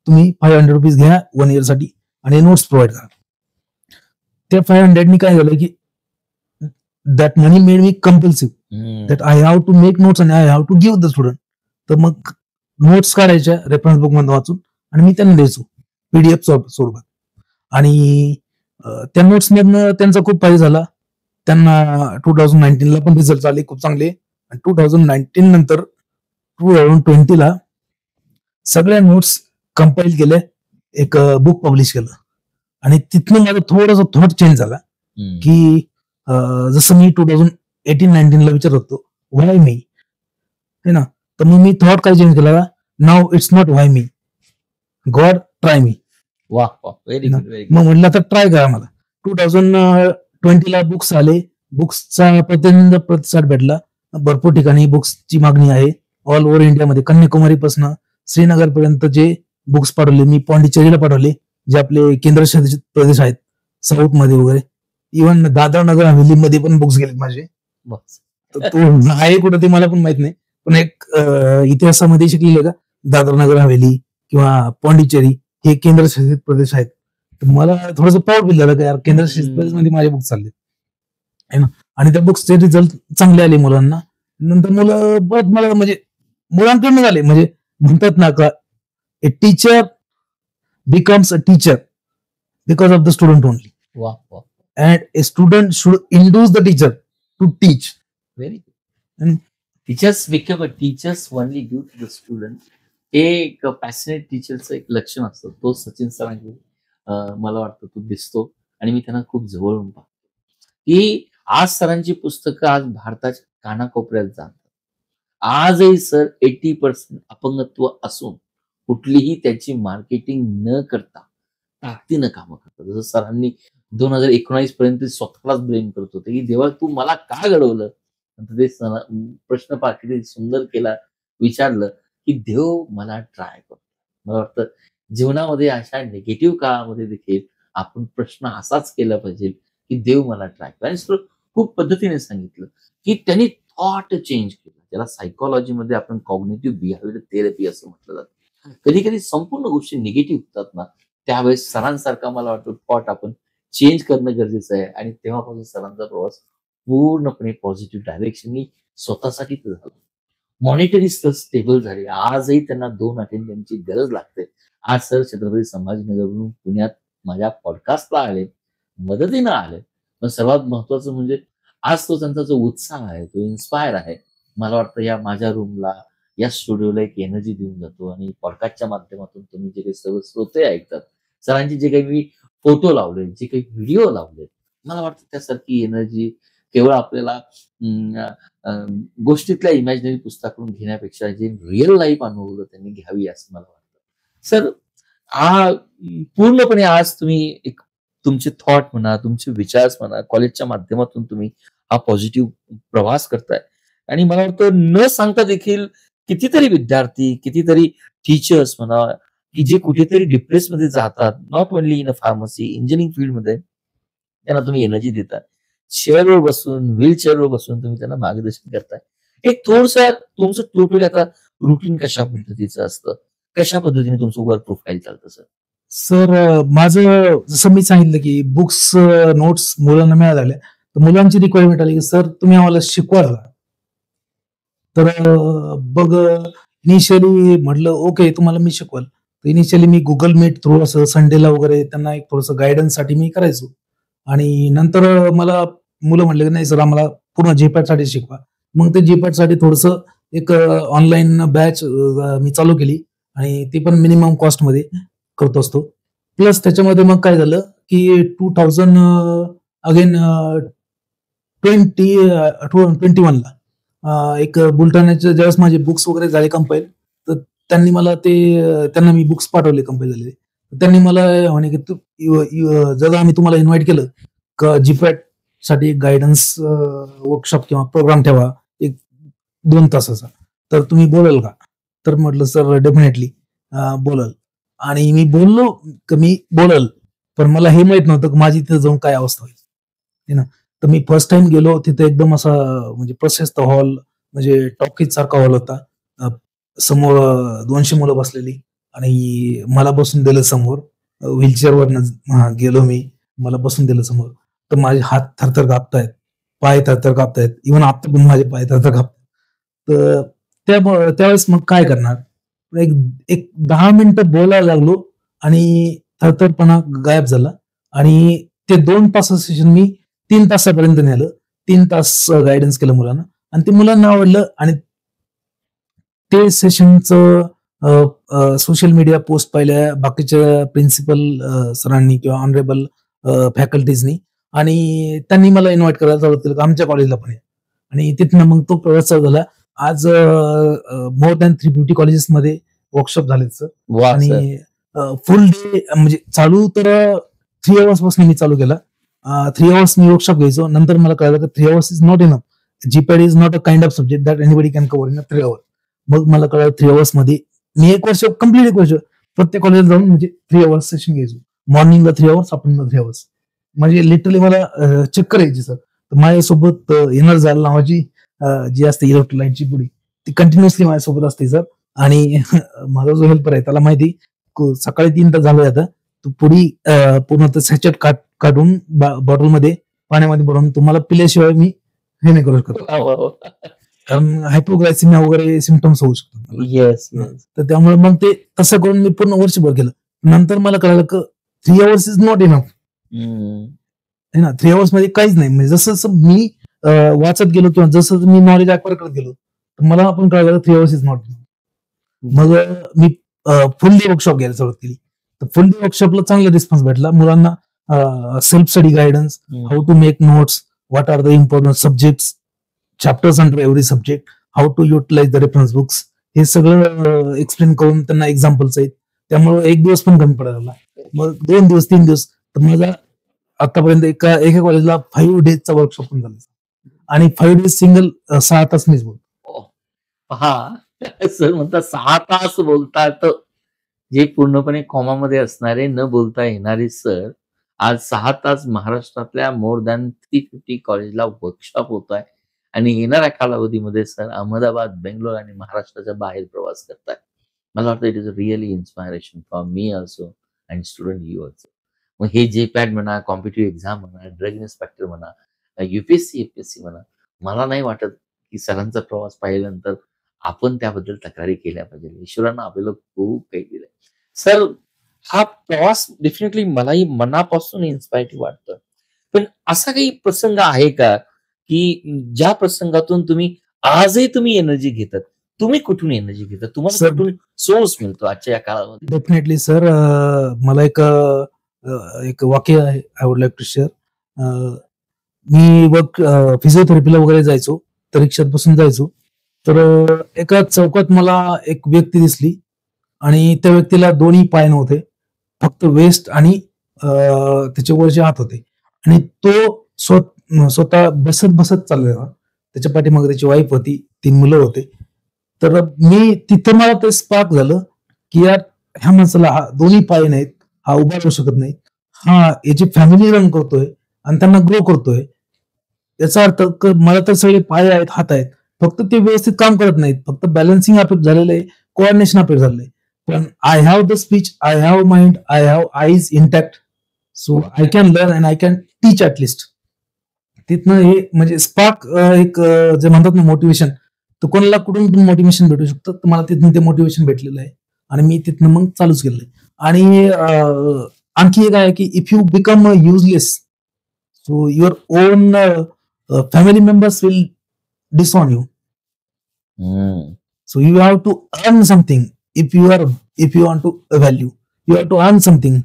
B: तुम्ही ₹500 घ्या 1 year साठी आणि नोट्स प्रोव्हाइड करा. त्या 500 काय झालं की that money made me compulsive that I have to make notes आणि I have to give the student. तर मग नोट्स काढायच्या रेफरन्स बुक मध्ये वाचून आणि मी त्यांना द्यायचो पीडीएफ स्वरूपात. आणि त्या नोट्स मधनं त्यांचा खूप फायदा झाला. त्यांना 2019 ला पण रिझल्ट आले खूप चांगले. आणि 2019 नंतर 2020 ला सगळ्या नोट्स कंपाईल केले, एक बुक पब्लिश केलं. आणि तिथनं माझा थोडासा थॉट चेंज झाला की जसं मी 2018-19 ला विचारत होतो व्हाय मी, है ना. तर मग मी थॉट काय चेंज केला, now it's not why me, God try me.
A: वा व्हेरी गुड.
B: मग म्हटलं आता ट्राय करा मला. 2020 ला बुक्स आले, बुक्सचा प्रतिसाद भेटला. भरपूर ठिकाणी बुक्सची मागणी आहे. ऑल ओव्हर इंडियामध्ये कन्याकुमारी पासून श्रीनगर पर्यंत जे बुक्स पाठवले, मी पॉंडिचेरीला पाठवले, जे आपले केंद्रशासित प्रदेश आहेत साऊथ मध्ये वगैरे. इव्हन दादर नगर हवेलीमध्ये पण बुक्स गेलेत माझे. तो आहे कुठं ते मला पण माहित नाही, पण एक इतिहासामध्ये शिकलेलं का दादर नगर हवेली किंवा पॉंडिचेरी हे केंद्रशासित प्रदेश आहेत. तर मला थोडंसं प्राऊड फील झालं का यार केंद्रशासित प्रदेश मध्ये माझे बुक्स चालले आहे ना. आणि त्या बुक्सचे रिझल्ट चांगले आले मुलांना. नंतर मुलं परत मला म्हणजे मुलांकडनं झाले, म्हणजे म्हणतात ना का a teacher becomes a teacher because of the student only. And a student should induce the teacher to teach.
A: Very good. And teachers become a teachers only due to the student. हे एक passionate टीचरचं एक लक्षण असतं. तो सचिन सरांकडे मला वाटतं तो दिसतो आणि मी त्यांना खूप जवळून पाहतो की आज सरांची पुस्तकं आज भारताच्या कानाकोपऱ्यात जातात. आजही सर 80% अपंगत्व असून कुठलीही त्याची मार्केटिंग न करता ताकदीनं कामं करतात. जसं सरांनी 2019 पर्यंत स्वतःलाच ब्लेम करत होते की देवा तू मला का घडवलं. ते प्रश्न पहा किती सुंदर केला, विचारलं की देव मला ट्राय करतो. मला वाटतं जीवनामध्ये अशा निगेटिव्ह काळामध्ये देखील आपण प्रश्न असाच केला पाहिजे की देव मला ट्राय करतो. आणि सर खूप पद्धतीने सांगितलं की त्यांनी थॉट चेंज केलं, ज्याला सायकोलॉजीमध्ये आपण कॉग्निटिव्ह बिहेवियर थेरपी असं म्हटलं जातं. कधी कधी संपूर्ण गोष्टी निगेटिव्ह होतात ना, त्यावेळेस सरांसारखा मला वाटतं थॉट आपण चेंज करणं गरजेचं आहे. आणि तेव्हापासून सरांचा प्रवास पूर्णपणे पॉझिटिव्ह डायरेक्शननी स्वतःसाठी झाला. मॉनिटरी स्तर स्टेबल झाले. आजही त्यांना 2 अटेंडंटची गरज लागते. आज सर छत्रपती संभाजीनगरवरून पुण्यात माझ्या पॉडकास्टला आले, मदतीनं आले. पण सर्वात महत्वाचं म्हणजे आज तो त्यांचा जो उत्साह आहे तो इन्स्पायर आहे. मला वाटतं या माझ्या रूमला, या स्टुडिओला एक एनर्जी देऊन जातो. आणि पॉडकास्टच्या माध्यमातून तुम्ही जे काही सर्व श्रोते ऐकतात, सरांची जे काही मी फोटो लावले, जे काही व्हिडिओ लावले, मला वाटतं त्यासारखी एनर्जी केवळ आपल्याला गोष्टीतल्या इमॅजिनरी पुस्तकातून घेण्यापेक्षा जे रिअल लाईफ अनुभवलं त्यांनी घ्यावी असं मला वाटतं. सर पूर्णपणे आज तुम्ही एक तुमचे थॉट म्हणा, तुमचे विचार म्हणा, कॉलेजच्या माध्यमातून तुम्ही हा पॉझिटिव्ह प्रवास करताय. आणि मला वाटतं न सांगता देखील कितीतरी विद्यार्थी, कितीतरी टीचर्स म्हणा की जे कुठेतरी डिप्रेसमध्ये जातात, not only in a pharmacy, engineering फील्डमध्ये, त्यांना तुम्ही एनर्जी देताय. चेअरवर बसून, व्हीलचेअरवर बसून तुम्ही त्यांना मार्गदर्शन करताय. एक थोडंसं तुमचं टोटली आता रुटीन कशा पद्धतीचं असतं, कशा पद्धतीने तुमचं वर्क प्रोफाईल चालतं सर?
B: सर माझं जसं मी सांगितलं की बुक्स नोट्स मुलांना मिळाल्या, तर मुलांची रिक्वायरमेंट आली की सर तुम्ही आम्हाला शिकवाल. तर बघ इनिशियली म्हटलं ओके तुम्हाला मी शिकवाल. इनिशियली मी गुगल मीट थ्रू असं संडेला वगैरे त्यांना एक थोडंसं गायडन्स साठी मी करायचो. आणि नंतर मला मुलं म्हटले की नाही सर आम्हाला पूर्ण जीपॅट साठी शिकवा. मग ते जीपॅट साठी थोडंसं एक ऑनलाईन बॅच मी चालू केली आणि ती पण मिनिमम कॉस्ट मध्ये करत असतो. प्लस त्याच्यामध्ये मग काय झालं की 2000 अगेन 2021ला एक बुलढाण्याचे ज्यावेळेस माझे बुक्स वगैरे झाले कंपाईल, तर त्यांनी मला त्यांना मी बुक्स पाठवले कंपाईल झाले. त्यांनी मला म्हणे की जर आम्ही तुम्हाला इन्व्हाइट केलं जीपॅट साठी एक गायडन्स वर्कशॉप किंवा प्रोग्राम ठेवा 1-2 तासाचा, तर तुम्ही बोलाल का? तर म्हटलं सर डेफिनेटली बोलाल. आणि मी बोललो की मी बोलाल, पण मला हे माहित नव्हतं की माझी तिथे जाऊन काय अवस्था होईल ना. तर मी फर्स्ट टाइम गेलो तिथे, एकदम असा म्हणजे प्रशस्त हॉल, म्हणजे टॉकीज सारखा हॉल होता. समोर 200 मुलं बसलेली आणि मला बसून दिलं समोर. व्हीलचेअरवर गेलो मी, मला बसून दिलं समोर. तर माझे हात थरथर कापतायत, पाय थरथर कापतायत, इव्हन आता पण माझे पाय थरथर कापतायत. तर त्यावेळेस मग काय करणार, एक 10 मिनिटं बोलायला लागलो आणि थरथरपणा गायब झाला. आणि ते 2 तासाचं सेशन मी 3 तासापर्यंत नेलं. 3 तास गायडन्स केलं मुलांना आणि ते मुलांना आवडलं. आणि ते सेशनचं सोशल मीडिया पोस्ट पाहिल्या बाकीच्या प्रिन्सिपल सरांनी किंवा ऑनरेबल फॅकल्टीजनी, आणि त्यांनी मला इन्व्हाइट करायला चालू केलं आमच्या कॉलेजला पण. आणि तिथनं मग तो प्रवास चालू झाला. आज मोर दॅन 350 कॉलेजेसमध्ये वर्कशॉप झालेत सर. आणि फुल डे म्हणजे चालू तर 3 आवर्स पासून मी चालू केला. 3 आवर्स मी वर्कशॉप घ्यायचो. नंतर मला कळलं की 3 hours is not enough. GPAT is not a kind of subject that anybody can cover in 3 hour. मग मला कळलं 3 आवर्स मध्ये मी 1 वर्ष कम्प्लीट, 1 वर्ष प्रत्येक कॉलेजला जाऊन म्हणजे 3 आवर्स सेशन घ्यायचो. मॉर्निंगला 3 आवर्स, आफ्टरनूनला 3 आवर्स. म्हणजे लिटरली मला चक्कर यायची सर. तर माझ्यासोबत एनर्जाल नावाची जी असते इलेक्ट्रोलाइटची पुडी, ती कंटिन्युअसली माझ्यासोबत असते सर. आणि माझा जो हेल्पर आहे त्याला माहिती सकाळी 3 तास झालं आता, तो पुडी पूर्ण सॅचेट काढून बॉटलमध्ये पाण्यामध्ये भरून तुम्हाला पिल्याशिवाय मी हे नाही करू शकत, कारण हायपोग्लायसिमिया वगैरे सिम्पटम्स होऊ शकतात.
A: येस.
B: तर त्यामुळे मग ते तसं करून मी पूर्ण वर्षभर केलं. नंतर मला कळालं की 3 आवर्स इज नॉट इनफ है ना. 3 आवर्स मध्ये काहीच नाही. म्हणजे जसं जसं मी वाचत गेलो किंवा जसं मी नॉलेज अक्वायर करत गेलो, तर मला आपण कळलं 3 आवर्स इज नॉट. मग मी फुल डे वर्कशॉप घ्यायला सुरुवात केली. तर फुल डे वर्कशॉपला चांगला रिस्पॉन्स भेटला. मुलांना self study guidance, how to make notes, what are the important subjects, chapters under every subject, how to utilise the reference books, हे सगळं एक्सप्लेन करून त्यांना एक्झाम्पल्स आहेत. त्यामुळे 1 दिवस पण कमी पडायला. मग 2 दिवस 3 दिवस तर माझा आतापर्यंत एका कॉलेजला 5 डेजचा वर्कशॉप पण झाला. आणि 5 डेज सिंगल 6 तास मीच बोलतो.
A: हा सर म्हणतात 6 तास बोलतात, जे पूर्णपणे कॉमामध्ये असणारे, न बोलता येणारे सर आज 6 तास महाराष्ट्रातल्या मोर दॅन 350 कॉलेजला वर्कशॉप होत आहे. आणि येणाऱ्या कालावधीमध्ये सर अहमदाबाद, बेंगलोर आणि महाराष्ट्राच्या बाहेर प्रवास करताय. मला वाटतं it is a really inspiration for me also and student you also. मग हे JPAT म्हणा, कॉम्पिटिटिव्ह एक्झाम म्हणा, ड्रग इन्स्पेक्टर म्हणा, UPSC FPSC म्हणा, मला नाही वाटत की सरांचा प्रवास पाहिल्यानंतर आपण त्याबद्दल तक्रारी केल्या पाहिजे. ईश्वरानं आपल्याला खूप काही दिलंय. सर हा प्रवास डेफिनेटली मलाही मनापासून इन्स्पायरिंग वाटतं. पण असा काही प्रसंग आहे का की ज्या प्रसंगातून तुम्ही आजही तुम्ही एनर्जी घेतात? तुम्ही कुठून एनर्जी घेतात? तुम्हाला कुठून सोर्स मिळतो आजच्या या काळामध्ये?
B: डेफिनेटली सर, मला एक वाक्य आहे, I would like to share. मी फिजिओथेरपीला वगैरे जायचो, तर रिक्षात बसून जायचो. तर एका चौकात मला एक व्यक्ती दिसली आणि त्या व्यक्तीला 2 पाय नव्हते, फक्त वेस्ट आणि त्याचे वरचे हात होते. आणि तो स्वतः बसत चाललेला. त्याच्या पाठीमागे त्याची वाईफ होती, 3 मुलं होते. तर मी तिथं मला ते स्पार्क झालं की यार, ह्या माणसाला 2 पाय नाहीत, हा उभा राहू शकत नाही, हा याची फॅमिली रन करतोय आणि त्यांना ग्रो करतोय. याचा अर्थ मला तर सगळे पाय आहेत, हात आहेत, फक्त ते व्यवस्थित काम करत नाहीत. फक्त बॅलन्सिंग अफेक्ट झालेलं आहे, कोऑर्डिनेशन अफेक्ट झालेलं आहे. पण I have the speech, I have mind, I have eyes intact, so I can learn and I can teach at least. तिथनं हे म्हणजे स्पार्क, एक जे म्हणतात ना मोटिवेशन, तर कोणाला कुठून पण मोटिवेशन भेटू शकतं. तर मला तिथून ते मोटिवेशन भेटलेलं आहे आणि मी तिथनं मग चालूच केलंय. आणि आणखी एक आहे की if you become useless, so your on family members will डिसऑन you. So you have to earn something. If you want to value, you have to earn something.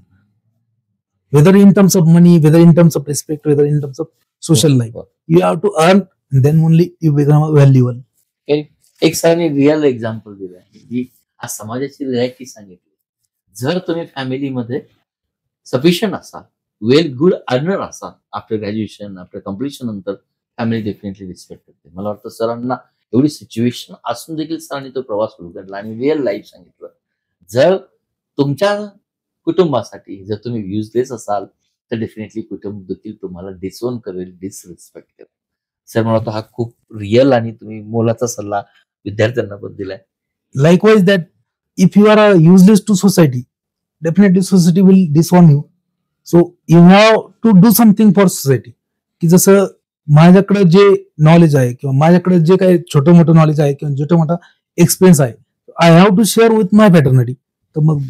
B: whether in terms of money, whether in terms of respect, whether in terms of social life. You have to earn, and then only you become valuable.
A: एक सरांनी real example दिलं आहे की आज समाजाची reality सांगितली. जर तुम्ही फॅमिलीमध्ये सफिशियंट असाल, वेल गुड अर्नर असाल, आफ्टर ग्रॅज्युएशन, आफ्टर कम्प्लिशन नंतर फॅमिली डेफिनेटली रिस्पेक्ट करते. मला वाटतं सरांना एवढी सिच्युएशन असून देखील सरांनी तो प्रवास सुरू केला आणि रिअल लाईफ सांगितलं. जर तुमच्या कुटुंबासाठी जर तुम्ही युजलेस असाल तर डेफिनेटली कुटुंब देखील तुम्हाला डिसओन करेल, डिसरिस्पेक्ट करेल. सर मला वाटतं हा खूप रिअल आणि तुम्ही मोलाचा सल्ला विद्यार्थ्यांना पण दिलाय.
B: Likewise, that if you are useless to society, definitely society will disown you. So you have to do something for society. की जसं माझ्याकडे जे नॉलेज आहे किंवा माझ्याकडे जे काही छोटं मोठं नॉलेज आहे किंवा छोटा मोठा एक्सपिरियन्स आहे, I have to share with my fraternity. तर मग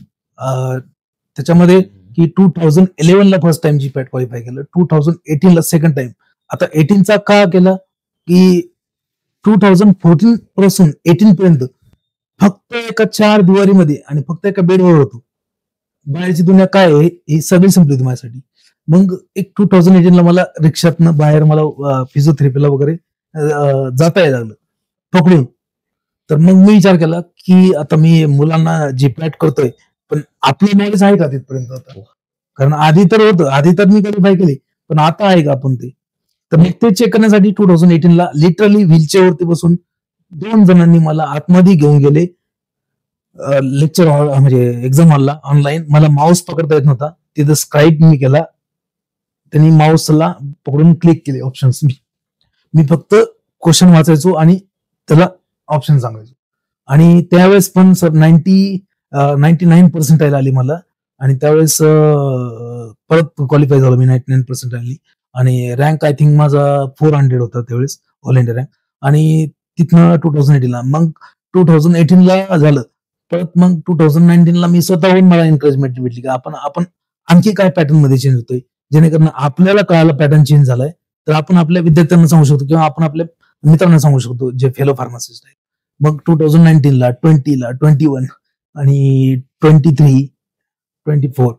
B: त्याच्यामध्ये की 2011 ला फर्स्ट टाइम जीपॅट क्वालिफाय केलं, 2018 ला सेकंड टाइम. आता 18चा का केला की 2014 पासून 18 पर्यंत फक्त एका 4 दिवारीमध्ये आणि फक्त एका बेडवर होतो. बाहेरची दुनिया काय आहे ही सगळी संपली होती माझ्यासाठी. मग एक 2018 ला मला रिक्षातनं बाहेर मला फिजिओथेरपीला वगैरे जाता यायला लागलं पकडून. तर मग मी विचार केला की आता मी मुलांना जीपॅट करतोय, पण आपली नॉलेज आहे का तिथपर्यंत आता? कारण आधी तर होतं, आधी तर मी क्वालिफाय केली, पण आता आहे का आपण ते? तर मग ते चेक करण्यासाठी 2018 ला लिटरली व्हीलचेअरवरती बसून 2 जणांनी मला आतमध्ये घेऊन गेले लेक्चर हॉल, म्हणजे एक्झाम हॉलला ऑनलाईन. मला माऊस पकडता येत नव्हता, तिथं स्क्राईब मी केला, त्यांनी माऊसला पकडून क्लिक केले ऑप्शन्स. मी फक्त क्वेश्चन वाचायचो आणि त्याला ऑप्शन सांगायचो. आणि त्यावेळेस पण सर 99% आली मला. आणि त्यावेळेस परत क्वालिफाय झालो मी, 99% आली. आणि रँक आय थिंक माझा 400 होता त्यावेळेस, ऑल इंडिया रँक. आणि तिथनं 2018 ला, मग 2018 ला झालं परत. मग 2019 ला मी स्वतःहून मला एन्करेजमेंट भेटली की आपण आणखी काय पॅटर्न मध्ये चेंज होतोय, जेणेकरून आपल्याला कळायला पॅटर्न चेंज झालाय, तर आपण आपल्या विद्यार्थ्यांना सांगू शकतो किंवा आपण आपल्या मित्रांना सांगू शकतो जे फेलो फार्मासिस्ट आहेत. मग 2019 ला, 20 ला, 21 आणि 23, 24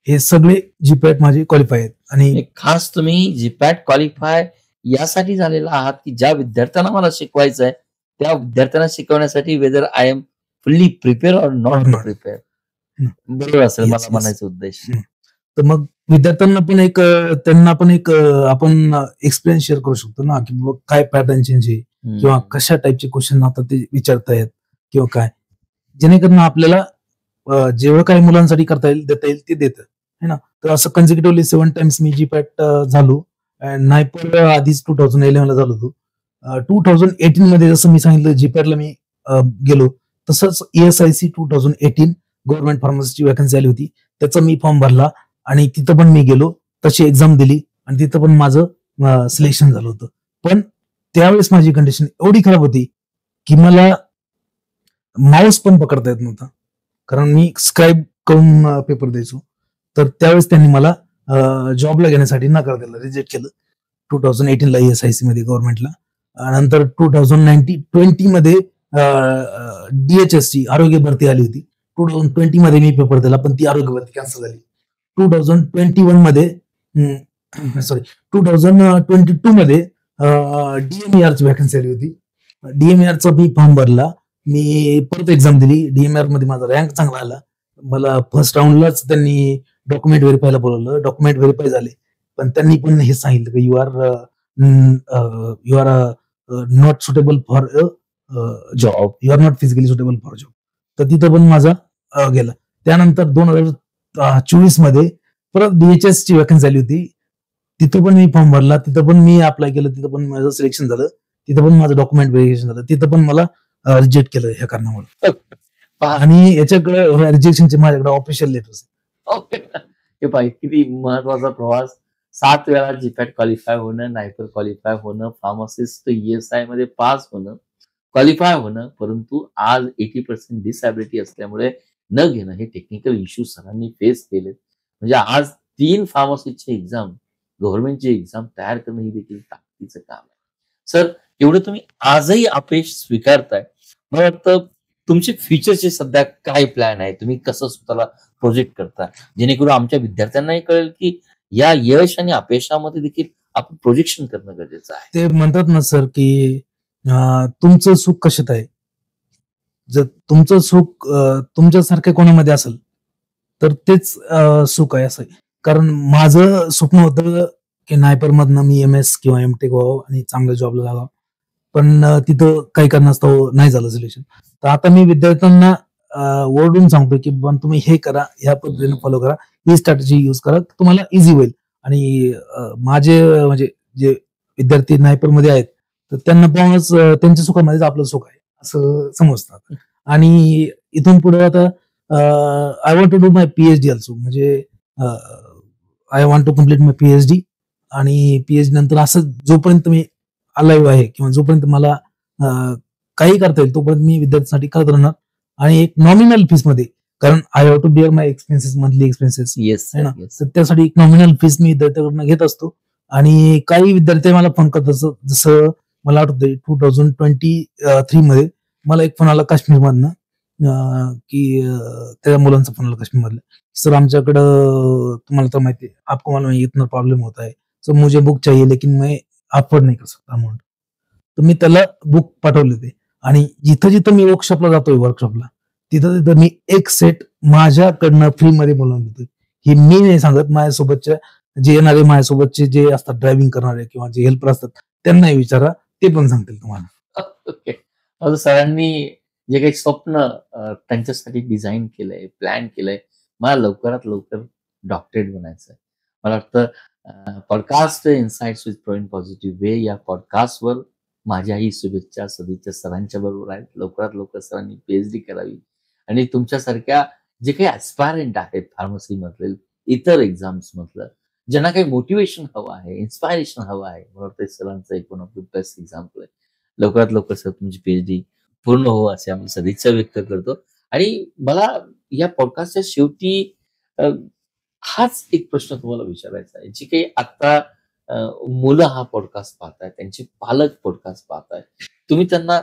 B: हे सगळे जीपॅट माझे क्वालिफाय आहेत. आणि
A: खास तुम्ही जीपॅट क्वालिफाय यासाठी झालेला आहात की ज्या विद्यार्थ्यांना मला शिकवायचं आहे त्या विद्यार्थ्यांना शिकवण्यासाठी, whether I am fully prepare or not prepare. बरोबर असेल मला म्हणायचा उद्देश.
B: तर मग विद्यार्थ्यांना पण एक त्यांना पण एक आपण एक्सपिरियन्स शेअर करू शकतो ना, की बाबा काय पॅटर्न चेंज आहे किंवा कशा टाईपचे क्वेश्चन आता ते विचारतायत किंवा काय, जेणेकरून आपल्याला जेवढं काही मुलांसाठी करता येईल, देता येईल ते देतं है ना. तर असं कन्झिक्युटिव्हली 7 टाइम्स मी जीपॅट झालो. नाही पण आधीच 2011 ला झालो होतो. 2018 मध्ये जसं मी सांगितलं जीपॅटला मी गेलो, तसंच ESIC 2018 गव्हर्नमेंट फार्मसीची वॅकन्सी आली होती, त्याचा मी फॉर्म भरला आणि तिथं पण मी गेलो, तशी एक्झाम दिली आणि तिथं पण माझं सिलेक्शन झालं होतं. पण त्यावेळेस माझी कंडिशन एवढी खराब होती की मला माऊस पण पकडता येत नव्हता, कारण मी स्क्राईब करून पेपर द्यायचो. तर त्यावेळेस त्यांनी मला जॉबला घेण्यासाठी नकार दिला, रिजेक्ट केलं 2018 ला ESIC मध्ये गव्हर्नमेंटला. नंतर 2020 मध्ये DHS ची आरोग्य भरती आली होती. 2020 मध्ये मी पेपर दिला, पण ती आरोग्य भरती कॅन्सल झाली. 2021 मध्ये 2022 मध्ये DMER ची वॅकन्सी आली होती. DMER चा मी फॉर्म भरला, मी परत एक्झाम दिली. DMER मध्ये माझा रँक चांगला आला. मला फर्स्ट राऊंडलाच त्यांनी डॉक्युमेंट व्हेरीफायला बोलवलं, डॉक्युमेंट व्हेरीफाय झाले, पण त्यांनी पण हे सांगितलं की you are not suitable for job, you are not physically suitable for job. तर तिथं पण माझा गेला. त्यानंतर 2024 मध्ये परत DHS ची वॅकन्सी आली होती, तिथं पण मी फॉर्म भरला, तिथं पण मी अप्लाय केलं, तिथं पण माझं सिलेक्शन झालं, तिथं पण माझं डॉक्युमेंट व्हेरिफिकेशन झालं, तिथं पण मला रिजेक्ट केलं ह्या कारणामुळे. आणि याच्याकडे रिजेक्शनचे माझ्याकडे ऑफिशियल लेटर्स.
A: हे पाहिजे किती महत्वाचा प्रवास. 7 वेळा जीपॅट क्वालिफाय होणं, नायपर क्वालिफाय होणं, फार्मासिस्ट ESI मध्ये पास होणं, क्वालिफाय होणं, परंतु आज 80% डिसॅबिलिटी असल्यामुळे न घेणं, हे टेक्निकल इश्यू सरांनी फेस केले. म्हणजे आज 3 फार्मसीचे एक्झाम, गव्हर्नमेंटची एक्झाम तयार करणं ही देखील ताकदीचं काम आहे. सर एवढं तुम्ही आजही अपयश स्वीकारताय, मला वाटतं तुमचे फ्युचरचे सध्या काय प्लॅन आहे? तुम्ही कसं स्वतःला प्रोजेक्ट करता? जेणेकरून आमच्या विद्यार्थ्यांनाही कळेल की या यश आणि अपयशामध्ये देखील आपण प्रोजेक्शन करणं गरजेचं आहे.
B: ते म्हणतात ना सर की तुमचं सुख कशात आहे. जर तुमचं सुख तुमच्यासारख्या कोणामध्ये असेल तर तेच सुख आहे असं आहे. कारण माझं स्वप्न होतं की नायपर मधनं मी MS किंवा MTech व्हावं आणि चांगल्या जॉबला लागावं. पण तिथं काही कारणास्तव नाही झालं सिलेक्शन. तर आता मी विद्यार्थ्यांना ओरडून सांगतो की पण तुम्ही हे करा, ह्या पद्धतीने फॉलो करा, ही स्ट्रॅटेजी यूज करा, तुम्हाला इझी होईल. आणि माझे म्हणजे जे विद्यार्थी नायपर मध्ये आहेत तर त्यांना पाहूनच त्यांच्या सुखामध्येच आपलं सुख आहे असं समजतात. आणि इथून पुढे आता I want to do my PhD also, म्हणजे I want to complete my PhD. आणि PhD नंतर असं जोपर्यंत मी अलाइव्ह आहे किंवा जोपर्यंत मला काही करता येईल तोपर्यंत मी विद्यार्थ्यांसाठी करत राहणार. आणि एक नॉमिनल फीस मध्ये, कारण I have to bear my expenses, monthly expenses
A: yes
B: आहे ना.
A: Sir, yes.
B: तर त्यासाठी एक नॉमिनल फीस मी विद्यार्थ्याकडून घेत असतो. आणि काही विद्यार्थी मला फोन करतात, जसं मला आठवतंय 2023 मध्ये मला एक फोन आला काश्मीरमधनं, की त्या मुलांचा फोन आला काश्मीरमधला, सर आमच्याकडं तुम्हाला तर माहिती है, आपको मालूम है इतना प्रॉब्लम होता है, सो मुझे बुक चाहिए लेकिन मैं अफोर्ड नहीं कर सकता अमाउंट. तर मी त्याला बुक पाठवले ते. आणि जिथं जिथं मी वर्कशॉपला जातोय, वर्कशॉपला तिथं तिथं मी एक सेट माझ्याकडनं फ्रीमध्ये बोलवून देतोय. हे मी नाही सांगत, माझ्यासोबतच्या जे येणारे, माझ्यासोबतचे जे असतात ड्रायव्हिंग करणारे किंवा जे हेल्पर असतात त्यांनाही विचारा, ते पण सांगतील तुम्हाला.
A: ओके. माझं सरांनी जे काही स्वप्न त्यांच्यासाठी डिझाईन केलंय, प्लॅन केलंय, मला लवकरात लवकर डॉक्टरेट बनायचं आहे. मला वाटतं podcast insights with Praveen positive way या पॉडकास्टवर माझ्याही शुभेच्छा, सदिच्छा सरांच्या बरोबर आहेत. लवकरात लवकर सरांनी PhD करावी आणि तुमच्यासारख्या जे काही ऍस्पायरंट आहेत फार्मसी मधले, इतर एक्झाम्स मधलं, ज्यांना काही मोटिवेशन हवं आहे, इन्स्पायरेशन हवं आहे, मला वाटतं सरांचं एक one of the best example आहे. लवकरात लवकर सर तुमची PhD पूर्ण हो असे आम्ही सदिच्छा व्यक्त करतो. आणि मला या पॉडकास्टच्या शेवटी अ, हाच एक प्रश्न तुम्हाला विचारायचा आहे. जी काही आता मुलं हा पॉडकास्ट पाहतायत, त्यांचे पालक पॉडकास्ट पाहतायत, तुम्ही त्यांना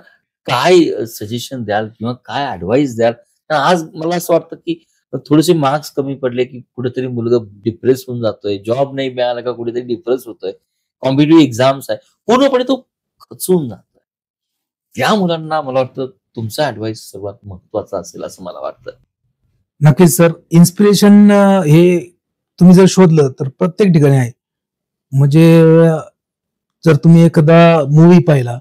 A: काय सजेशन द्याल किंवा काय ऍडवाइस द्याल? कारण आज मला असं वाटतं की थोडेसे मार्क्स कमी पडले की कुठेतरी मुलगा डिप्रेस होऊन जातोय, जॉब नाही मिळाला का कुठेतरी डिप्रेस होतोय, कॉम्पिटिटिव्ह एक्झाम्स आहे, पूर्णपणे तो खचून जातोय. त्या मुलांना मला वाटतं तुमचा ऍडवाइस सर्वात महत्वाचा असेल असं मला वाटतं.
B: नक्कीच सर, इन्स्पिरेशन हे तुम्ही जर शोधलं तर प्रत्येक ठिकाणी आहे. म्हणजे जर तुम्ही एखादा मूवी पाहिला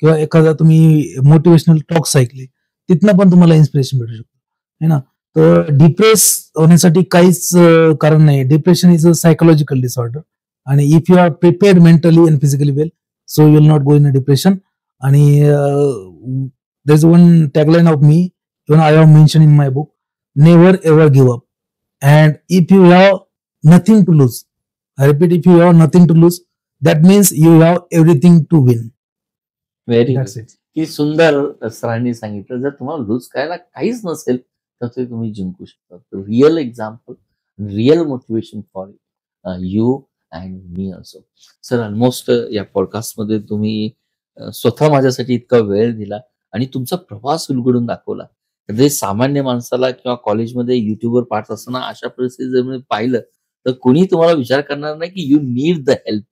B: किंवा एखादा तुम्ही मोटिवेशनल टॉक्स ऐकले, तिथनं पण तुम्हाला इन्स्पिरेशन भेटू शकतो, है ना. तर डिप्रेस होण्यासाठी काहीच कारण नाही. Depression is a psychological disorder. आणि if you are prepared mentally and physically well, so you will not go in a depression. आणि there is one tagline of me, even I have mention in my book, never ever give up. And if you have nothing to lose, I repeat, if you have nothing to lose, that means you have everything to win.
A: Very good.
B: That's it.
A: की सुंदर सरांनी सांगितलं, जर तुम्हाला loose करायला काहीच नसेल तर ते तुम्ही जिंकू शकता. Real example, real motivation for you and me also. Sir almost या पॉडकास्टमध्ये तुम्ही स्वतः माझ्यासाठी इतका वेळ दिला आणि तुमचा प्रवास उलगडून दाखवला. म्हणजे सामान्य माणसाला किंवा कॉलेजमध्ये युट्यूबवर पाहत असताना अशा परिस्थितीत जर मी पाहिलं तर कोणी तुम्हाला विचार करणार नाही की यू नीड द हेल्प.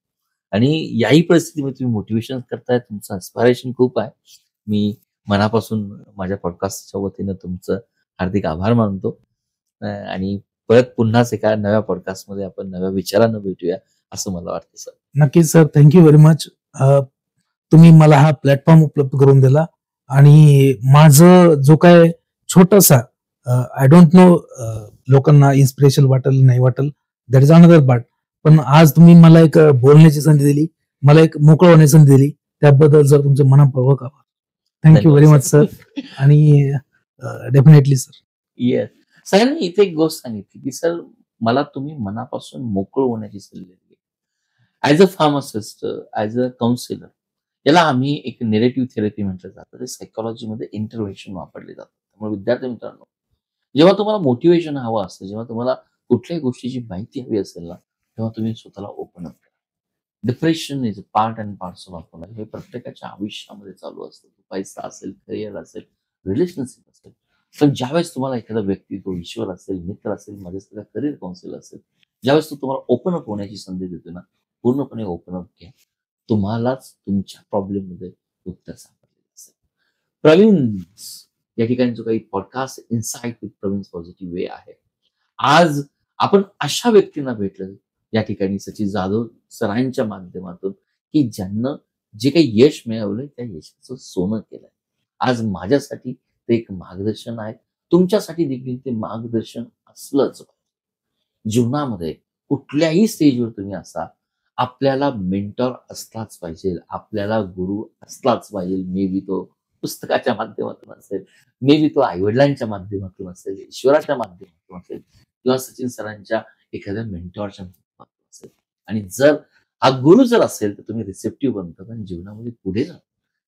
A: आणि याही परिस्थितीमध्ये तुम्ही मोटिवेशन करताय, तुमचं इन्स्पिरेशन खूप आहे. मी मनापासून माझ्या पॉडकास्टच्या वतीनं तुमचं हार्दिक आभार मानतो. आणि परत पुन्हाच एका नव्या पॉडकास्टमध्ये आपण नव्या विचारानं भेटूया असं मला वाटतं सर.
B: नक्कीच सर, थँक्यू व्हेरी मच. तुम्ही मला हा प्लॅटफॉर्म उपलब्ध करून दिला. आणि माझं जो काय छोटासा, आय डोंट नो लोकांना इन्स्पिरेशन वाटेल नाही वाटेल, दॅट इज अनदर पार्ट. पण आज तुम्ही मला एक बोलण्याची संधी दिली, मला एक मोकळं होण्याची संधी दिली, त्याबद्दल सर तुमचे मनपूर्वक आभार. Thank you very much sir. आणि डेफिनेटली सर.
A: येस. सरांनी इथे एक गोष्ट सांगितली की सर मला तुम्ही मनापासून मोकळं होण्याची संधी दिली. As a pharmacist, as a counsellor, याला आम्ही एक नेरेटिव्ह थेरपी म्हटलं जातं. ते सायकोलॉजीमध्ये इंटरव्हेन्शन वापरले जातं. त्यामुळे विद्यार्थी मित्रांनो, जेव्हा तुम्हाला मोटिवेशन हवं असतं, जेव्हा तुम्हाला कुठल्याही गोष्टीची माहिती हवी असेल ना, तेव्हा तुम्ही स्वतःला ओपन अप करा. Depression is part and parts of आपला, हे प्रत्येकाच्या आयुष्यामध्ये चालू असतं. पैसा असेल, करिअर असेल, रिलेशनशिप असेल. पण ज्यावेळेस तुम्हाला एखादा व्यक्ती, तो ईश्वर असेल, मित्र असेल, माझ्यासारखा करिअर काउन्सिलर असेल, ज्यावेळेस तो तुम्हाला ओपन अप होण्याची संधी देतो ना, पूर्णपणे ओपन अप घ्या. तुम्हालाच तुमच्या प्रॉब्लेम मध्ये उत्तर सापडलेलं असेल. प्रवीण, या ठिकाणी जो काही podcast insight with Praveen positive way आहे, आज आपण अशा व्यक्तींना भेटलं या ठिकाणी सचिन जाधव सरांच्या माध्यमातून, की ज्यांना जे काही यश मिळवलंय त्या यशाचं सोनं केलंय. आज माझ्यासाठी ते एक मार्गदर्शन आहे, तुमच्यासाठी देखील ते मार्गदर्शन असलंच. जीवनामध्ये कुठल्याही स्टेजवर तुम्ही असा, आपल्याला मेंटॉर असलाच पाहिजे, आपल्याला गुरु असलाच पाहिजे. मे बी तो पुस्तकाच्या माध्यमातून असेल, मे बी तो आईवडिलांच्या माध्यमातून असेल, ईश्वराच्या माध्यमातून असेल, किंवा सचिन सरांच्या एखाद्या मेंटॉरच्या माध्यमातून असेल. आणि जर हा गुरु जर असेल तर तुम्ही रिसेप्टिव्ह बनतात आणि जीवनामध्ये पुढे जातात.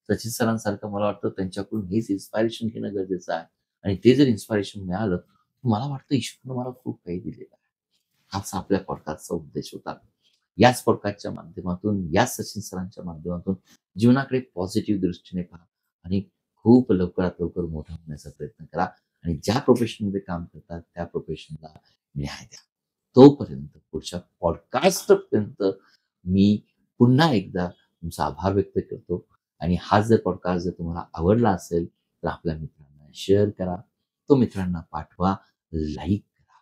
A: सचिन सरांसारखं मला वाटतं त्यांच्याकडून हेच इन्स्पायरेशन घेणं गरजेचं आहे. आणि ते जर इन्स्पायरेशन मिळालं तर मला वाटतं ईश्वरनं मला खूप काही दिलेलं आहे. हाच आपल्या पॉडकास्टचा उद्देश होता. याच पॉडकास्टच्या माध्यमातून, याच सचिन सरांच्या माध्यमातून जीवनाकडे पॉझिटिव्ह दृष्टीने पहा आणि खूप लवकरात लवकर मोठा होण्याचा प्रयत्न करा. आणि ज्या प्रोफेशनमध्ये काम करतात त्या प्रोफेशनला न्याय द्या. तोपर्यंत पुढच्या पॉडकास्ट पर्यंत मी पुन्हा एकदा तुमचा आभार व्यक्त करतो. आणि हा जर पॉडकास्ट जर तुम्हाला आवडला असेल तर आपल्या मित्रांना शेअर करा, तो मित्रांना पाठवा, लाईक करा.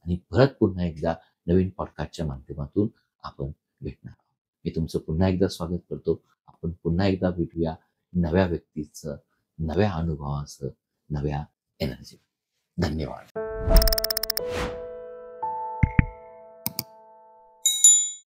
A: आणि परत पुन्हा एकदा नवीन पॉडकास्टच्या माध्यमातून आपण भेटणार आहोत. मी तुमचं पुन्हा एकदा स्वागत करतो. आपण पुन्हा एकदा भेटूया नव्या व्यक्तीचं, नव्या अनुभवाचं, नव्या एनर्जी. धन्यवाद.